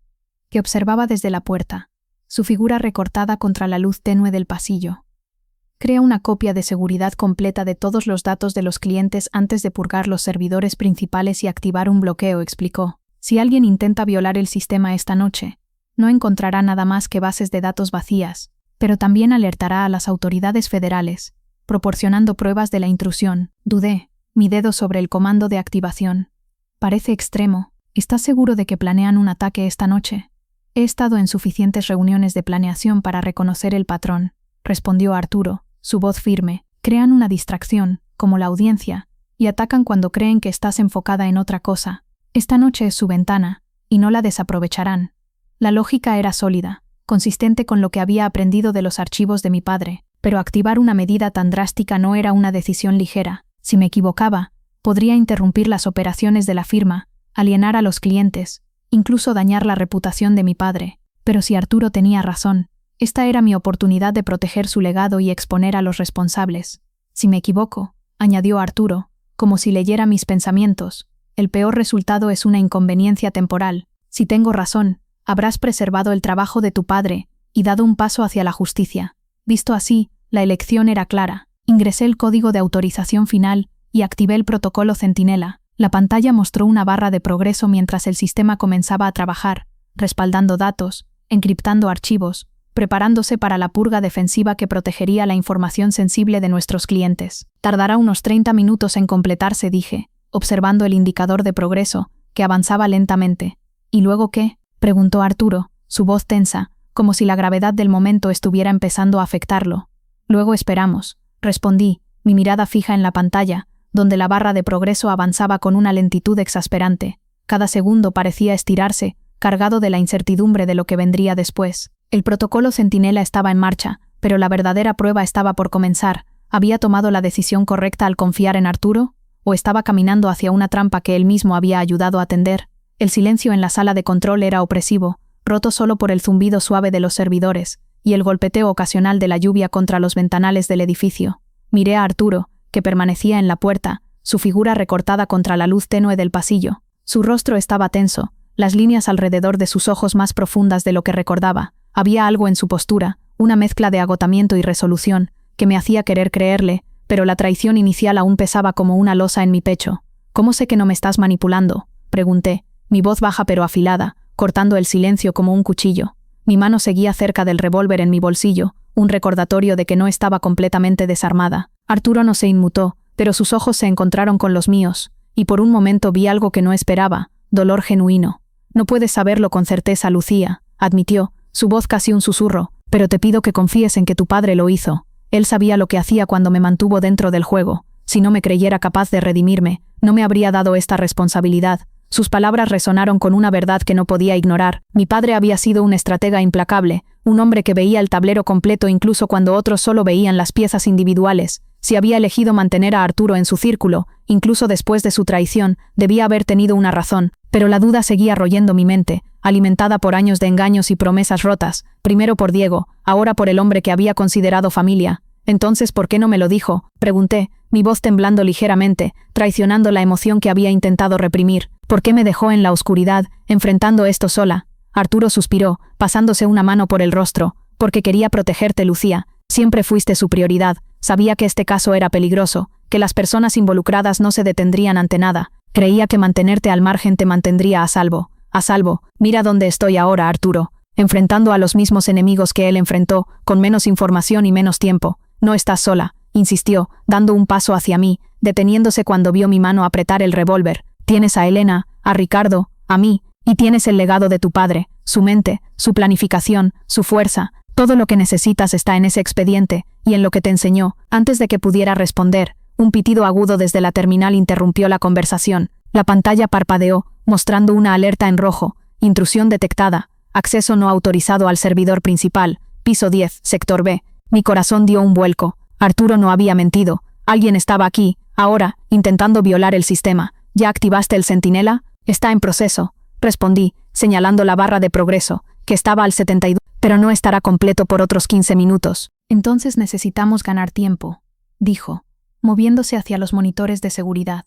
[SPEAKER 2] que observaba desde la puerta, su figura recortada contra la luz tenue del pasillo. Crea una copia de seguridad completa de todos los datos de los clientes antes de purgar los servidores principales y activar un bloqueo, explicó. Si alguien intenta violar el sistema esta noche, no encontrará nada más que bases de datos vacías, pero también alertará a las autoridades federales, proporcionando pruebas de la intrusión. Dudé, mi dedo sobre el comando de activación. Parece extremo. ¿Estás seguro de que planean un ataque esta noche? He estado en suficientes reuniones de planeación para reconocer el patrón, respondió Arturo, su voz firme. Crean una distracción, como la audiencia, y atacan cuando creen que estás enfocada en otra cosa. Esta noche es su ventana, y no la desaprovecharán. La lógica era sólida, consistente con lo que había aprendido de los archivos de mi padre, pero activar una medida tan drástica no era una decisión ligera. Si me equivocaba, podría interrumpir las operaciones de la firma, alienar a los clientes, incluso dañar la reputación de mi padre. Pero si Arturo tenía razón, esta era mi oportunidad de proteger su legado y exponer a los responsables. Si me equivoco, añadió Arturo, como si leyera mis pensamientos, el peor resultado es una inconveniencia temporal. Si tengo razón, habrás preservado el trabajo de tu padre y dado un paso hacia la justicia. Visto así, la elección era clara. Ingresé el código de autorización final y activé el protocolo Centinela. La pantalla mostró una barra de progreso mientras el sistema comenzaba a trabajar, respaldando datos, encriptando archivos, preparándose para la purga defensiva que protegería la información sensible de nuestros clientes. Tardará unos 30 minutos en completarse, dije,
[SPEAKER 1] observando el indicador de progreso, que avanzaba lentamente. ¿Y luego qué?, preguntó Arturo, su voz tensa, como si la gravedad del momento estuviera empezando a afectarlo. Luego esperamos, respondí, mi mirada fija en la pantalla, donde la barra de progreso avanzaba con una lentitud exasperante. Cada segundo parecía estirarse, cargado de la incertidumbre de lo que vendría después. El protocolo Centinela estaba en marcha, pero la verdadera prueba estaba por comenzar. ¿Había tomado la decisión correcta al confiar en Arturo? ¿O estaba caminando hacia una trampa que él mismo había ayudado a tender? El silencio en la sala de control era opresivo, roto solo por el zumbido suave de los servidores, y el golpeteo ocasional de la lluvia contra los ventanales del edificio. Miré a Arturo, que permanecía en la puerta, su figura recortada contra la luz tenue del pasillo. Su rostro estaba tenso, las líneas alrededor de sus ojos más profundas de lo que recordaba. Había algo en su postura, una mezcla de agotamiento y resolución, que me hacía querer creerle, pero la traición inicial aún pesaba como una losa en mi pecho. ¿Cómo sé que no me estás manipulando?, pregunté, mi voz baja pero afilada, cortando el silencio como un cuchillo. Mi mano seguía cerca del revólver en mi bolsillo, un recordatorio de que no estaba completamente desarmada. Arturo no se inmutó, pero sus ojos se encontraron con los míos, y por un momento vi algo que no esperaba, dolor genuino. No puedes saberlo con certeza, Lucía, admitió, su voz casi un susurro, pero te pido que confíes en que tu padre lo hizo. Él sabía lo que hacía cuando me mantuvo dentro del juego. Si no me creyera capaz de redimirme, no me habría dado esta responsabilidad. Sus palabras resonaron con una verdad que no podía ignorar. Mi padre había sido un estratega implacable, un hombre que veía el tablero completo incluso cuando otros solo veían las piezas individuales. Si había elegido mantener a Arturo en su círculo, incluso después de su traición, debía haber tenido una razón, pero la duda seguía royendo mi mente, alimentada por años de engaños y promesas rotas, primero por Diego, ahora por el hombre que había considerado familia. Entonces, ¿por qué no me lo dijo?, pregunté, mi voz temblando ligeramente, traicionando la emoción que había intentado reprimir. ¿Por qué me dejó en la oscuridad, enfrentando esto sola? Arturo suspiró, pasándose una mano por el rostro. Porque quería protegerte, Lucía. Siempre fuiste su prioridad. Sabía que este caso era peligroso, que las personas involucradas no se detendrían ante nada. Creía que mantenerte al margen te mantendría a salvo. A salvo. Mira dónde estoy ahora, Arturo. Enfrentando a los mismos enemigos que él enfrentó, con menos información y menos tiempo. No estás sola, insistió, dando un paso hacia mí, deteniéndose cuando vio mi mano apretar el revólver. Tienes a Elena, a Ricardo, a mí, y tienes el legado de tu padre, su mente, su planificación, su fuerza. Todo lo que necesitas está en ese expediente, y en lo que te enseñó. Antes de que pudiera responder, un pitido agudo desde la terminal interrumpió la conversación. La pantalla parpadeó, mostrando una alerta en rojo. Intrusión detectada. Acceso no autorizado al servidor principal. Piso 10, sector B. Mi corazón dio un vuelco. Arturo no había mentido. Alguien estaba aquí, ahora, intentando violar el sistema. ¿Ya activaste el Centinela? Está en proceso, respondí, señalando la barra de progreso, que estaba al 72, pero no estará completo por otros 15 minutos. Entonces necesitamos ganar tiempo, dijo, moviéndose hacia los monitores de seguridad.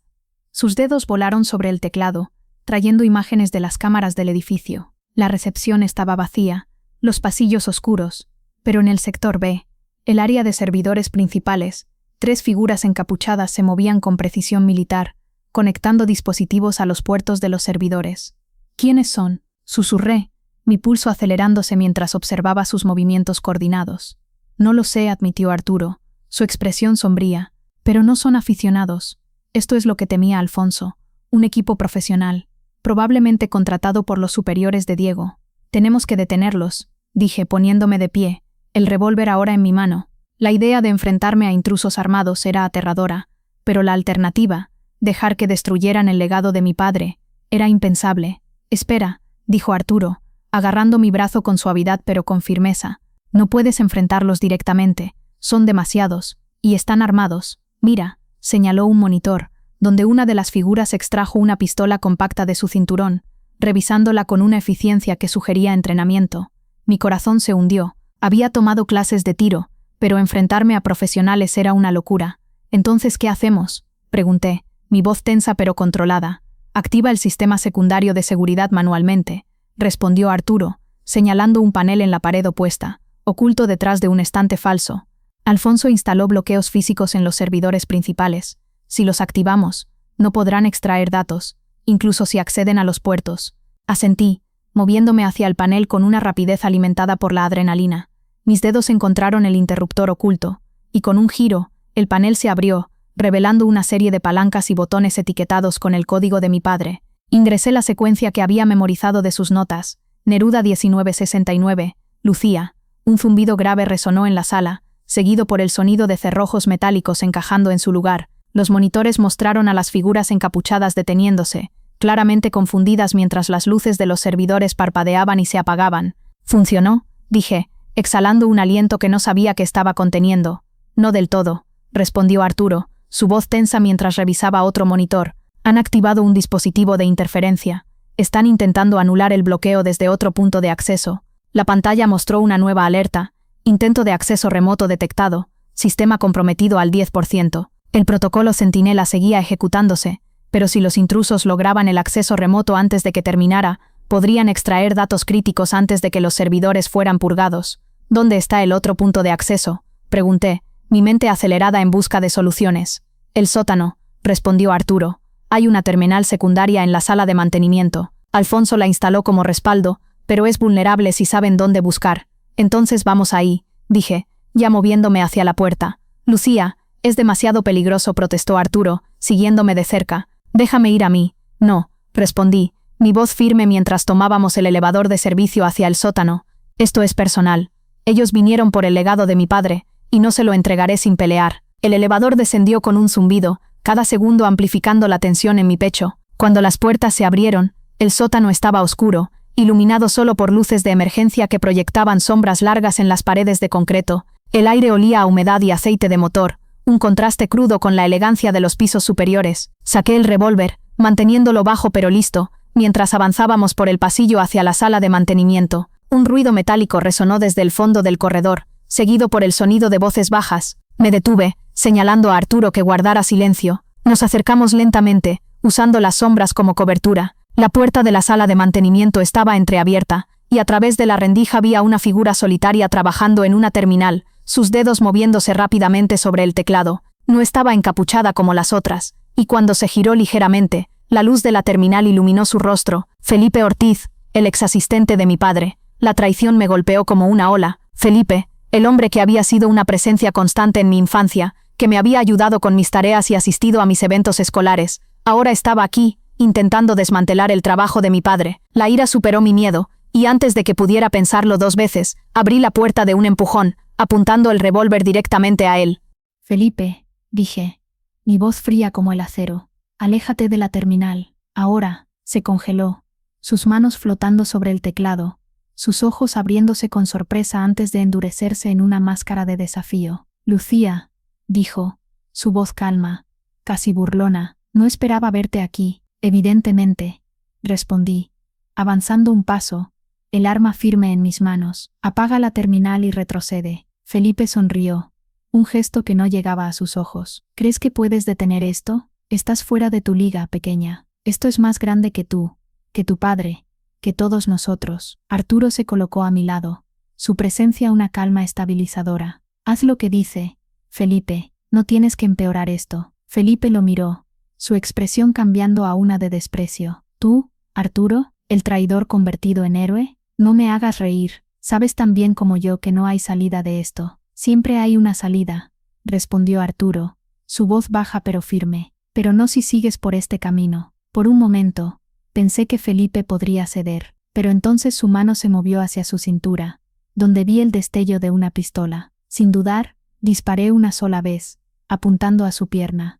[SPEAKER 1] Sus dedos volaron sobre el teclado, trayendo imágenes de las cámaras del edificio. La recepción estaba vacía, los pasillos oscuros, pero en el sector B, el área de servidores principales, 3 figuras encapuchadas se movían con precisión militar, conectando dispositivos a los puertos de los servidores. ¿Quiénes son?, susurré, mi pulso acelerándose mientras observaba sus movimientos coordinados. No lo sé, admitió Arturo, su expresión sombría, pero no son aficionados. Esto es lo que temía Alfonso, un equipo profesional, probablemente contratado por los superiores de Diego. Tenemos que detenerlos, dije poniéndome de pie, el revólver ahora en mi mano. La idea de enfrentarme a intrusos armados era aterradora, pero la alternativa, dejar que destruyeran el legado de mi padre, era impensable. Espera, dijo Arturo, agarrando mi brazo con suavidad pero con firmeza. No puedes enfrentarlos directamente, son demasiados, y están armados. Mira, señaló un monitor, donde una de las figuras extrajo una pistola compacta de su cinturón, revisándola con una eficiencia que sugería entrenamiento. Mi corazón se hundió. Había tomado clases de tiro, pero enfrentarme a profesionales era una locura. ¿Entonces qué hacemos?, pregunté, mi voz tensa pero controlada. Activa el sistema secundario de seguridad manualmente, respondió Arturo, señalando un panel en la pared opuesta, oculto detrás de un estante falso. Alfonso instaló bloqueos físicos en los servidores principales. Si los activamos, no podrán extraer datos, incluso si acceden a los puertos. Asentí, moviéndome hacia el panel con una rapidez alimentada por la adrenalina. Mis dedos encontraron el interruptor oculto, y con un giro, el panel se abrió, revelando una serie de palancas y botones etiquetados con el código de mi padre. Ingresé la secuencia que había memorizado de sus notas. Neruda 1969, Lucía. Un zumbido grave resonó en la sala, seguido por el sonido de cerrojos metálicos encajando en su lugar. Los monitores mostraron a las figuras encapuchadas deteniéndose, claramente confundidas mientras las luces de los servidores parpadeaban y se apagaban. «¿Funcionó?», dije, exhalando un aliento que no sabía que estaba conteniendo. «No del todo», respondió Arturo, su voz tensa mientras revisaba otro monitor. «Han activado un dispositivo de interferencia. Están intentando anular el bloqueo desde otro punto de acceso». La pantalla mostró una nueva alerta. «Intento de acceso remoto detectado. Sistema comprometido al 10%. El protocolo Centinela seguía ejecutándose, pero si los intrusos lograban el acceso remoto antes de que terminara, podrían extraer datos críticos antes de que los servidores fueran purgados. «¿Dónde está el otro punto de acceso?», pregunté, mi mente acelerada en busca de soluciones. «El sótano», respondió Arturo. «Hay una terminal secundaria en la sala de mantenimiento. Alfonso la instaló como respaldo, pero es vulnerable si saben dónde buscar. Entonces vamos ahí», dije, ya moviéndome hacia la puerta. «Lucía, es demasiado peligroso», protestó Arturo, siguiéndome de cerca. «Déjame ir a mí». «No», respondí, mi voz firme mientras tomábamos el elevador de servicio hacia el sótano. «Esto es personal. Ellos vinieron por el legado de mi padre, y no se lo entregaré sin pelear». El elevador descendió con un zumbido, cada segundo amplificando la tensión en mi pecho. Cuando las puertas se abrieron, el sótano estaba oscuro, iluminado solo por luces de emergencia que proyectaban sombras largas en las paredes de concreto. El aire olía a humedad y aceite de motor, un contraste crudo con la elegancia de los pisos superiores. Saqué el revólver, manteniéndolo bajo pero listo, mientras avanzábamos por el pasillo hacia la sala de mantenimiento. Un ruido metálico resonó desde el fondo del corredor, seguido por el sonido de voces bajas. Me detuve, señalando a Arturo que guardara silencio. Nos acercamos lentamente, usando las sombras como cobertura. La puerta de la sala de mantenimiento estaba entreabierta, y a través de la rendija vi a una figura solitaria trabajando en una terminal, sus dedos moviéndose rápidamente sobre el teclado. No estaba encapuchada como las otras, y cuando se giró ligeramente, la luz de la terminal iluminó su rostro. Felipe Ortiz, el exasistente de mi padre. La traición me golpeó como una ola. Felipe, el hombre que había sido una presencia constante en mi infancia, que me había ayudado con mis tareas y asistido a mis eventos escolares, ahora estaba aquí, intentando desmantelar el trabajo de mi padre. La ira superó mi miedo, y antes de que pudiera pensarlo dos veces, abrí la puerta de un empujón, apuntando el revólver directamente a él.
[SPEAKER 2] «Felipe», dije, mi voz fría como el acero, «aléjate de la terminal». Ahora, se congeló, sus manos flotando sobre el teclado, sus ojos abriéndose con sorpresa antes de endurecerse en una máscara de desafío. «Lucía», dijo, su voz calma, casi burlona, «no esperaba verte aquí». «Evidentemente», respondí, avanzando un paso, el arma firme en mis manos. «Apaga la terminal y retrocede». Felipe sonrió, un gesto que no llegaba a sus ojos. «¿Crees que puedes detener esto? Estás fuera de tu liga, pequeña. Esto es más grande que tú, que tu padre, que todos nosotros». Arturo se colocó a mi lado, su presencia una calma estabilizadora. «Haz lo que dice, Felipe, no tienes que empeorar esto». Felipe lo miró, su expresión cambiando a una de desprecio. «¿Tú, Arturo, el traidor convertido en héroe? No me hagas reír. Sabes tan bien como yo que no hay salida de esto». «Siempre hay una salida», respondió Arturo, su voz baja pero firme. «Pero no si sigues por este camino». Por un momento, pensé que Felipe podría ceder, pero entonces su mano se movió hacia su cintura, donde vi el destello de una pistola. Sin dudar, disparé una sola vez, apuntando a su pierna.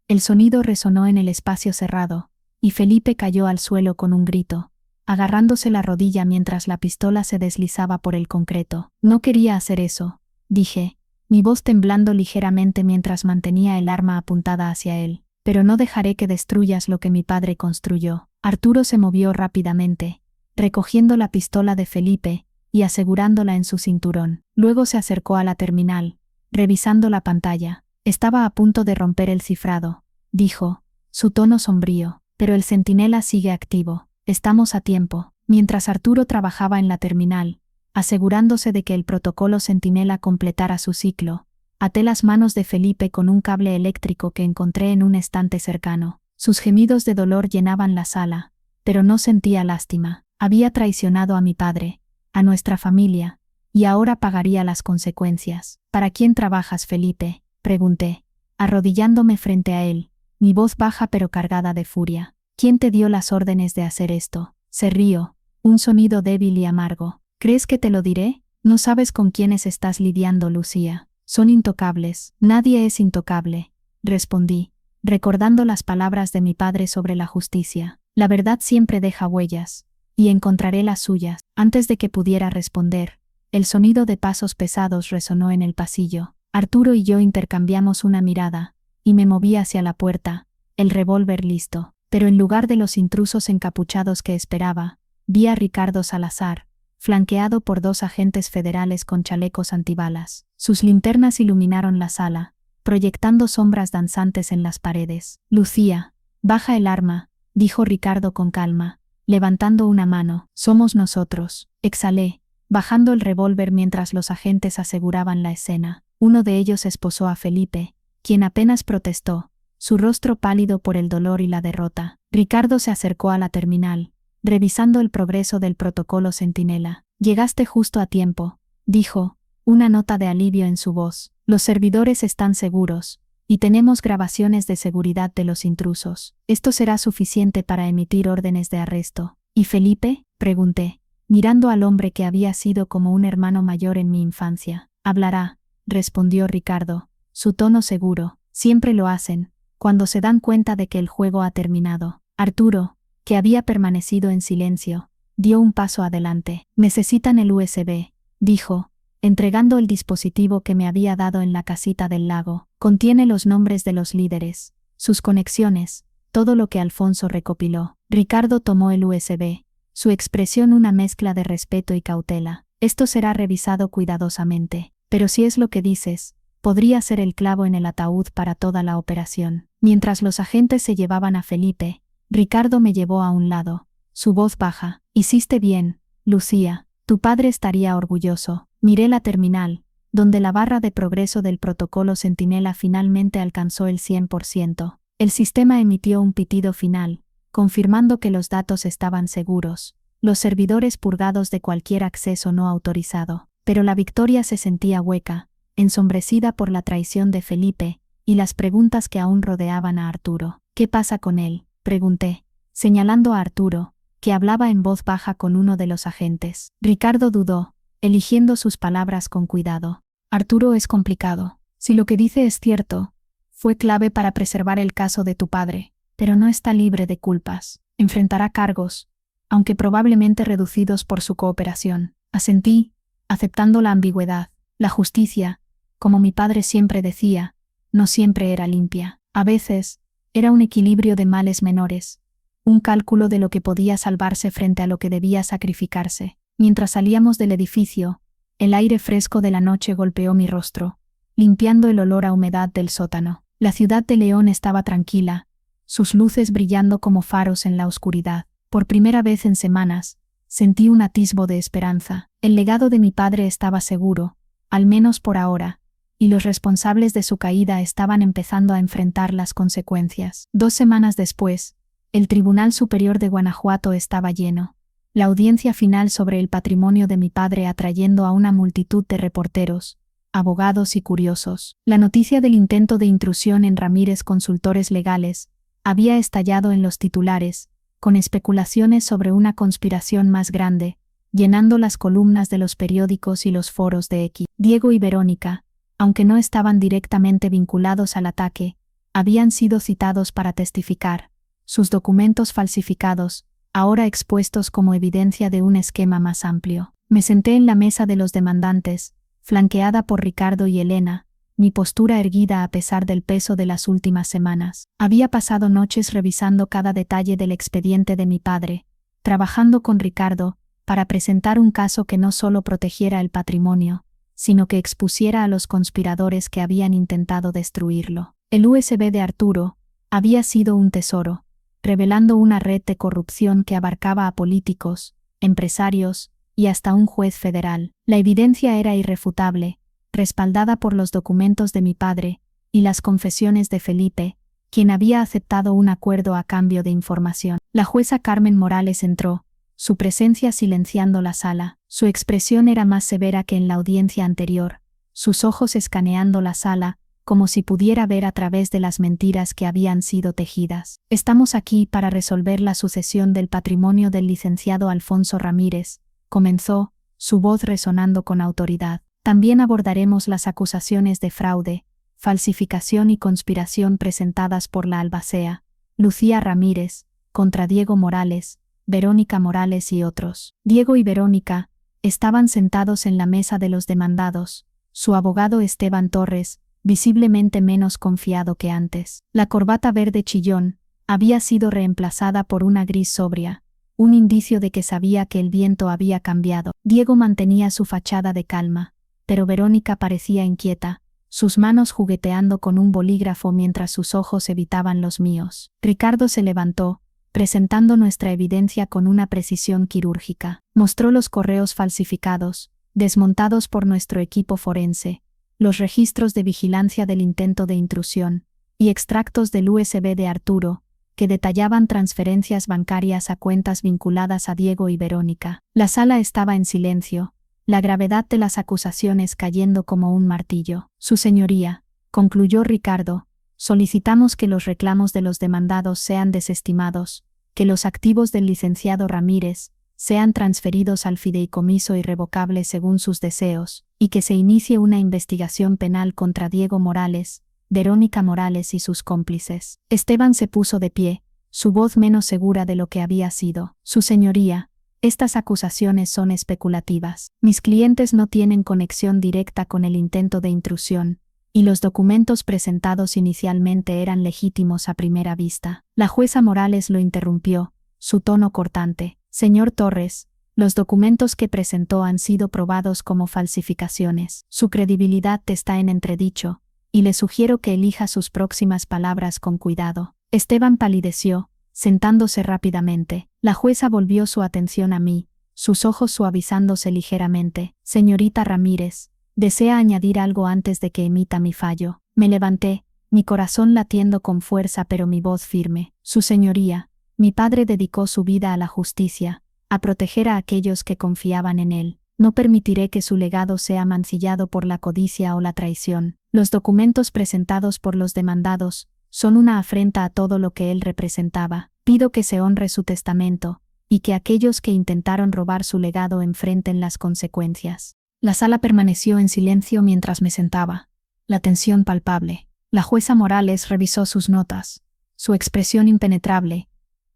[SPEAKER 2] El sonido resonó en el espacio cerrado, y Felipe cayó al suelo con un grito, agarrándose la rodilla mientras la pistola se deslizaba por el concreto. «No quería hacer eso», dije, mi voz temblando ligeramente mientras mantenía el arma apuntada hacia él. «Pero no dejaré que destruyas lo que mi padre construyó». Arturo se movió rápidamente, recogiendo la pistola de Felipe y asegurándola en su cinturón. Luego se acercó a la terminal, revisando la pantalla. «Estaba a punto de romper el cifrado», dijo, su tono sombrío, «pero el centinela sigue activo. Estamos a tiempo». Mientras Arturo trabajaba en la terminal, asegurándose de que el protocolo centinela completara su ciclo, até las manos de Felipe con un cable eléctrico que encontré en un estante cercano. Sus gemidos de dolor llenaban la sala, pero no sentía lástima. Había traicionado a mi padre, a nuestra familia, y ahora pagaría las consecuencias. «¿Para quién trabajas, Felipe?», pregunté, arrodillándome frente a él, mi voz baja pero cargada de furia. ¿Quién te dio las órdenes de hacer esto? Se rió, un sonido débil y amargo. ¿Crees que te lo diré? No sabes con quiénes estás lidiando, Lucía. Son intocables. Nadie es intocable, respondí, recordando las palabras de mi padre sobre la justicia. La verdad siempre deja huellas, y encontraré las suyas. Antes de que pudiera responder, el sonido de pasos pesados resonó en el pasillo. Arturo y yo intercambiamos una mirada, y me moví hacia la puerta, el revólver listo. Pero en lugar de los intrusos encapuchados que esperaba, vi a Ricardo Salazar, flanqueado por 2 agentes federales con chalecos antibalas. Sus linternas iluminaron la sala, proyectando sombras danzantes en las paredes. «Lucía, baja el arma», dijo Ricardo con calma, levantando una mano. «Somos nosotros», exhalé, bajando el revólver mientras los agentes aseguraban la escena. Uno de ellos esposó a Felipe, quien apenas protestó, su rostro pálido por el dolor y la derrota. Ricardo se acercó a la terminal, revisando el progreso del protocolo Centinela. «Llegaste justo a tiempo», dijo, una nota de alivio en su voz. «Los servidores están seguros, y tenemos grabaciones de seguridad de los intrusos. Esto será suficiente para emitir órdenes de arresto». «¿Y Felipe?», pregunté, mirando al hombre que había sido como un hermano mayor en mi infancia. «Hablará», respondió Ricardo, su tono seguro. «Siempre lo hacen, cuando se dan cuenta de que el juego ha terminado». Arturo, que había permanecido en silencio, dio un paso adelante. «Necesitan el USB», dijo, entregando el dispositivo que me había dado en la casita del lago. «Contiene los nombres de los líderes, sus conexiones, todo lo que Alfonso recopiló». Ricardo tomó el USB, su expresión una mezcla de respeto y cautela. «Esto será revisado cuidadosamente, pero si es lo que dices, podría ser el clavo en el ataúd para toda la operación». Mientras los agentes se llevaban a Felipe, Ricardo me llevó a un lado, su voz baja. «Hiciste bien, Lucía, tu padre estaría orgulloso». Miré la terminal, donde la barra de progreso del protocolo Centinela finalmente alcanzó el 100%. El sistema emitió un pitido final, confirmando que los datos estaban seguros, los servidores purgados de cualquier acceso no autorizado. Pero la victoria se sentía hueca, ensombrecida por la traición de Felipe, y las preguntas que aún rodeaban a Arturo. «¿Qué pasa con él?», pregunté, señalando a Arturo, que hablaba en voz baja con uno de los agentes. Ricardo dudó, eligiendo sus palabras con cuidado. «Arturo es complicado. Si lo que dice es cierto, fue clave para preservar el caso de tu padre, pero no está libre de culpas. Enfrentará cargos, aunque probablemente reducidos por su cooperación». Asentí, aceptando la ambigüedad. La justicia, como mi padre siempre decía, no siempre era limpia. A veces, era un equilibrio de males menores, un cálculo de lo que podía salvarse frente a lo que debía sacrificarse. Mientras salíamos del edificio, el aire fresco de la noche golpeó mi rostro, limpiando el olor a humedad del sótano. La ciudad de León estaba tranquila, sus luces brillando como faros en la oscuridad. Por primera vez en semanas, sentí un atisbo de esperanza. El legado de mi padre estaba seguro, al menos por ahora, y los responsables de su caída estaban empezando a enfrentar las consecuencias. 2 semanas después, el Tribunal Superior de Guanajuato estaba lleno. La audiencia final sobre el patrimonio de mi padre atrayendo a una multitud de reporteros, abogados y curiosos. La noticia del intento de intrusión en Ramírez Consultores Legales había estallado en los titulares, con especulaciones sobre una conspiración más grande, llenando las columnas de los periódicos y los foros de X. Diego y Verónica, aunque no estaban directamente vinculados al ataque, habían sido citados para testificar. Sus documentos falsificados, ahora expuestos como evidencia de un esquema más amplio. Me senté en la mesa de los demandantes, flanqueada por Ricardo y Elena, mi postura erguida a pesar del peso de las últimas semanas. Había pasado noches revisando cada detalle del expediente de mi padre, trabajando con Ricardo, para presentar un caso que no solo protegiera el patrimonio, sino que expusiera a los conspiradores que habían intentado destruirlo. El USB de Arturo había sido un tesoro, revelando una red de corrupción que abarcaba a políticos, empresarios y hasta un juez federal. La evidencia era irrefutable, respaldada por los documentos de mi padre y las confesiones de Felipe, quien había aceptado un acuerdo a cambio de información. La jueza Carmen Morales entró, su presencia silenciando la sala. Su expresión era más severa que en la audiencia anterior, sus ojos escaneando la sala, como si pudiera ver a través de las mentiras que habían sido tejidas. Estamos aquí para resolver la sucesión del patrimonio del licenciado Alfonso Ramírez, comenzó, su voz resonando con autoridad. También abordaremos las acusaciones de fraude, falsificación y conspiración presentadas por la albacea, Lucía Ramírez, contra Diego Morales, Verónica Morales y otros. Diego y Verónica estaban sentados en la mesa de los demandados, su abogado Esteban Torres, visiblemente menos confiado que antes. La corbata verde chillón había sido reemplazada por una gris sobria, un indicio de que sabía que el viento había cambiado. Diego mantenía su fachada de calma, pero Verónica parecía inquieta, sus manos jugueteando con un bolígrafo mientras sus ojos evitaban los míos. Ricardo se levantó, presentando nuestra evidencia con una precisión quirúrgica. Mostró los correos falsificados, desmontados por nuestro equipo forense, los registros de vigilancia del intento de intrusión, y extractos del USB de Arturo, que detallaban transferencias bancarias a cuentas vinculadas a Diego y Verónica. La sala estaba en silencio, la gravedad de las acusaciones cayendo como un martillo. Su señoría, concluyó Ricardo, solicitamos que los reclamos de los demandados sean desestimados, que los activos del licenciado Ramírez sean transferidos al fideicomiso irrevocable según sus deseos, y que se inicie una investigación penal contra Diego Morales, Verónica Morales y sus cómplices. Esteban se puso de pie, su voz menos segura de lo que había sido. Su señoría, estas acusaciones son especulativas. Mis clientes no tienen conexión directa con el intento de intrusión, y los documentos presentados inicialmente eran legítimos a primera vista. La jueza Morales lo interrumpió, su tono cortante. Señor Torres, los documentos que presentó han sido probados como falsificaciones. Su credibilidad está en entredicho, y le sugiero que elija sus próximas palabras con cuidado. Esteban palideció, sentándose rápidamente. La jueza volvió su atención a mí, sus ojos suavizándose ligeramente. Señorita Ramírez, ¿desea añadir algo antes de que emita mi fallo? Me levanté, mi corazón latiendo con fuerza pero mi voz firme. Su señoría, mi padre dedicó su vida a la justicia, a proteger a aquellos que confiaban en él. No permitiré que su legado sea mancillado por la codicia o la traición. Los documentos presentados por los demandados son una afrenta a todo lo que él representaba. Pido que se honre su testamento, y que aquellos que intentaron robar su legado enfrenten las consecuencias. La sala permaneció en silencio mientras me sentaba, la tensión palpable. La jueza Morales revisó sus notas, su expresión impenetrable.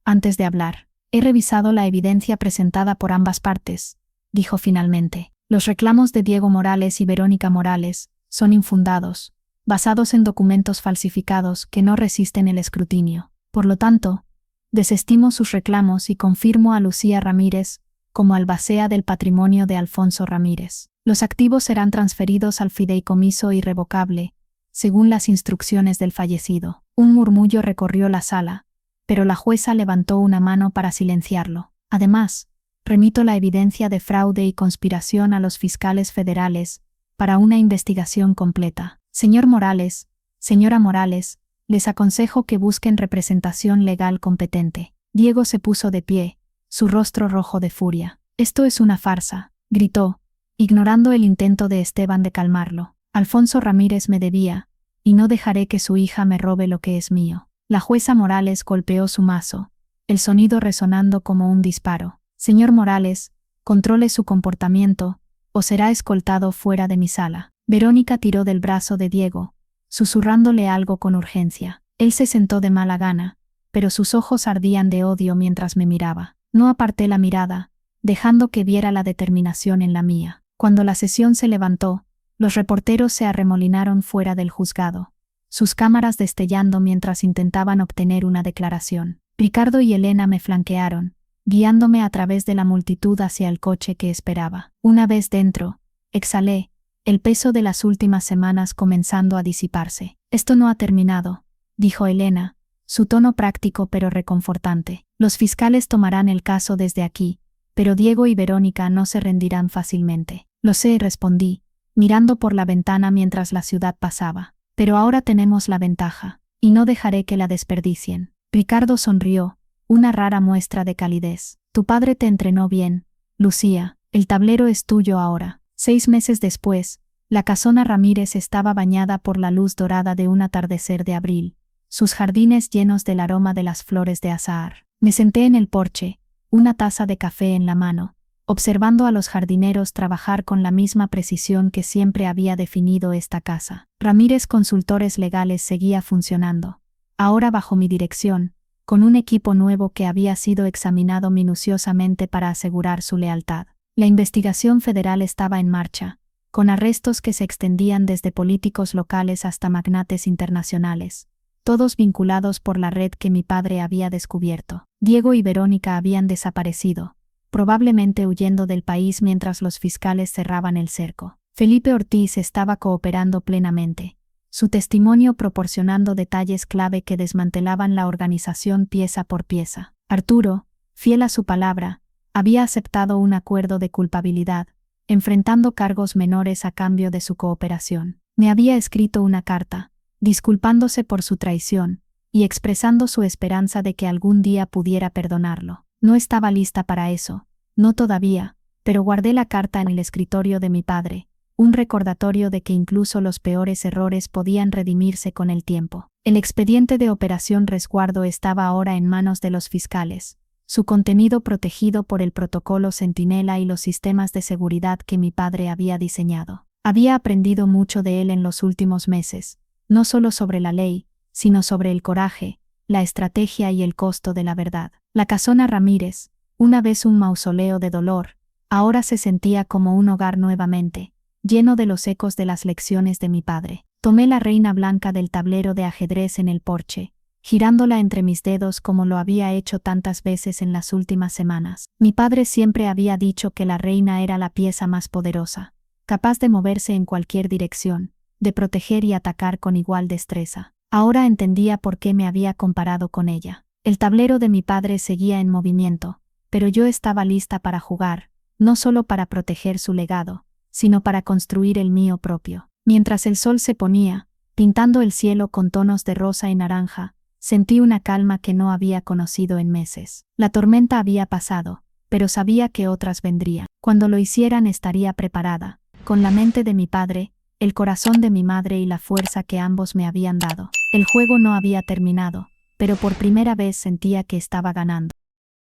[SPEAKER 2] Antes de hablar, he revisado la evidencia presentada por ambas partes, dijo finalmente. Los reclamos de Diego Morales y Verónica Morales son infundados, basados en documentos falsificados que no resisten el escrutinio. Por lo tanto, desestimo sus reclamos y confirmo a Lucía Ramírez como albacea del patrimonio de Alfonso Ramírez. Los activos serán transferidos al fideicomiso irrevocable, según las instrucciones del fallecido. Un murmullo recorrió la sala, pero la jueza levantó una mano para silenciarlo. Además, remito la evidencia de fraude y conspiración a los fiscales federales para una investigación completa. Señor Morales, señora Morales, les aconsejo que busquen representación legal competente. Diego se puso de pie, su rostro rojo de furia. Esto es una farsa, gritó, ignorando el intento de Esteban de calmarlo. Alfonso Ramírez me debía, y no dejaré que su hija me robe lo que es mío. La jueza Morales golpeó su mazo, el sonido resonando como un disparo. Señor Morales, controle su comportamiento, o será escoltado fuera de mi sala. Verónica tiró del brazo de Diego, susurrándole algo con urgencia. Él se sentó de mala gana, pero sus ojos ardían de odio mientras me miraba. No aparté la mirada, dejando que viera la determinación en la mía. Cuando la sesión se levantó, los reporteros se arremolinaron fuera del juzgado, sus cámaras destellando mientras intentaban obtener una declaración. Ricardo y Elena me flanquearon, guiándome a través de la multitud hacia el coche que esperaba. Una vez dentro, exhalé, el peso de las últimas semanas comenzando a disiparse. Esto no ha terminado, dijo Elena, su tono práctico pero reconfortante. Los fiscales tomarán el caso desde aquí, pero Diego y Verónica no se rendirán fácilmente. Lo sé, respondí, mirando por la ventana mientras la ciudad pasaba. Pero ahora tenemos la ventaja, y no dejaré que la desperdicien. Ricardo sonrió, una rara muestra de calidez. Tu padre te entrenó bien, Lucía, el tablero es tuyo ahora. 6 meses después, La casona Ramírez estaba bañada por la luz dorada de un atardecer de abril, sus jardines llenos del aroma de las flores de azahar. Me senté en el porche, una taza de café en la mano, observando a los jardineros trabajar con la misma precisión que siempre había definido esta casa. Ramírez Consultores Legales seguía funcionando, ahora bajo mi dirección, con un equipo nuevo que había sido examinado minuciosamente para asegurar su lealtad. La investigación federal estaba en marcha, con arrestos que se extendían desde políticos locales hasta magnates internacionales, todos vinculados por la red que mi padre había descubierto. Diego y Verónica habían desaparecido, probablemente huyendo del país mientras los fiscales cerraban el cerco. Felipe Ortiz estaba cooperando plenamente, su testimonio proporcionando detalles clave que desmantelaban la organización pieza por pieza. Arturo, fiel a su palabra, había aceptado un acuerdo de culpabilidad, enfrentando cargos menores a cambio de su cooperación. Me había escrito una carta, disculpándose por su traición, y expresando su esperanza de que algún día pudiera perdonarlo. No estaba lista para eso, no todavía, pero guardé la carta en el escritorio de mi padre, un recordatorio de que incluso los peores errores podían redimirse con el tiempo. El expediente de Operación Resguardo estaba ahora en manos de los fiscales, su contenido protegido por el protocolo Centinela y los sistemas de seguridad que mi padre había diseñado. Había aprendido mucho de él en los últimos meses, no solo sobre la ley, sino sobre el coraje, la estrategia y el costo de la verdad. La casona Ramírez, una vez un mausoleo de dolor, ahora se sentía como un hogar nuevamente, lleno de los ecos de las lecciones de mi padre. Tomé la reina blanca del tablero de ajedrez en el porche, girándola entre mis dedos como lo había hecho tantas veces en las últimas semanas. Mi padre siempre había dicho que la reina era la pieza más poderosa, capaz de moverse en cualquier dirección, de proteger y atacar con igual destreza. Ahora entendía por qué me había comparado con ella. El tablero de mi padre seguía en movimiento, pero yo estaba lista para jugar, no solo para proteger su legado, sino para construir el mío propio. Mientras el sol se ponía, pintando el cielo con tonos de rosa y naranja, sentí una calma que no había conocido en meses. La tormenta había pasado, pero sabía que otras vendrían. Cuando lo hicieran estaría preparada, con la mente de mi padre, el corazón de mi madre y la fuerza que ambos me habían dado. El juego no había terminado, pero por primera vez sentía que estaba ganando.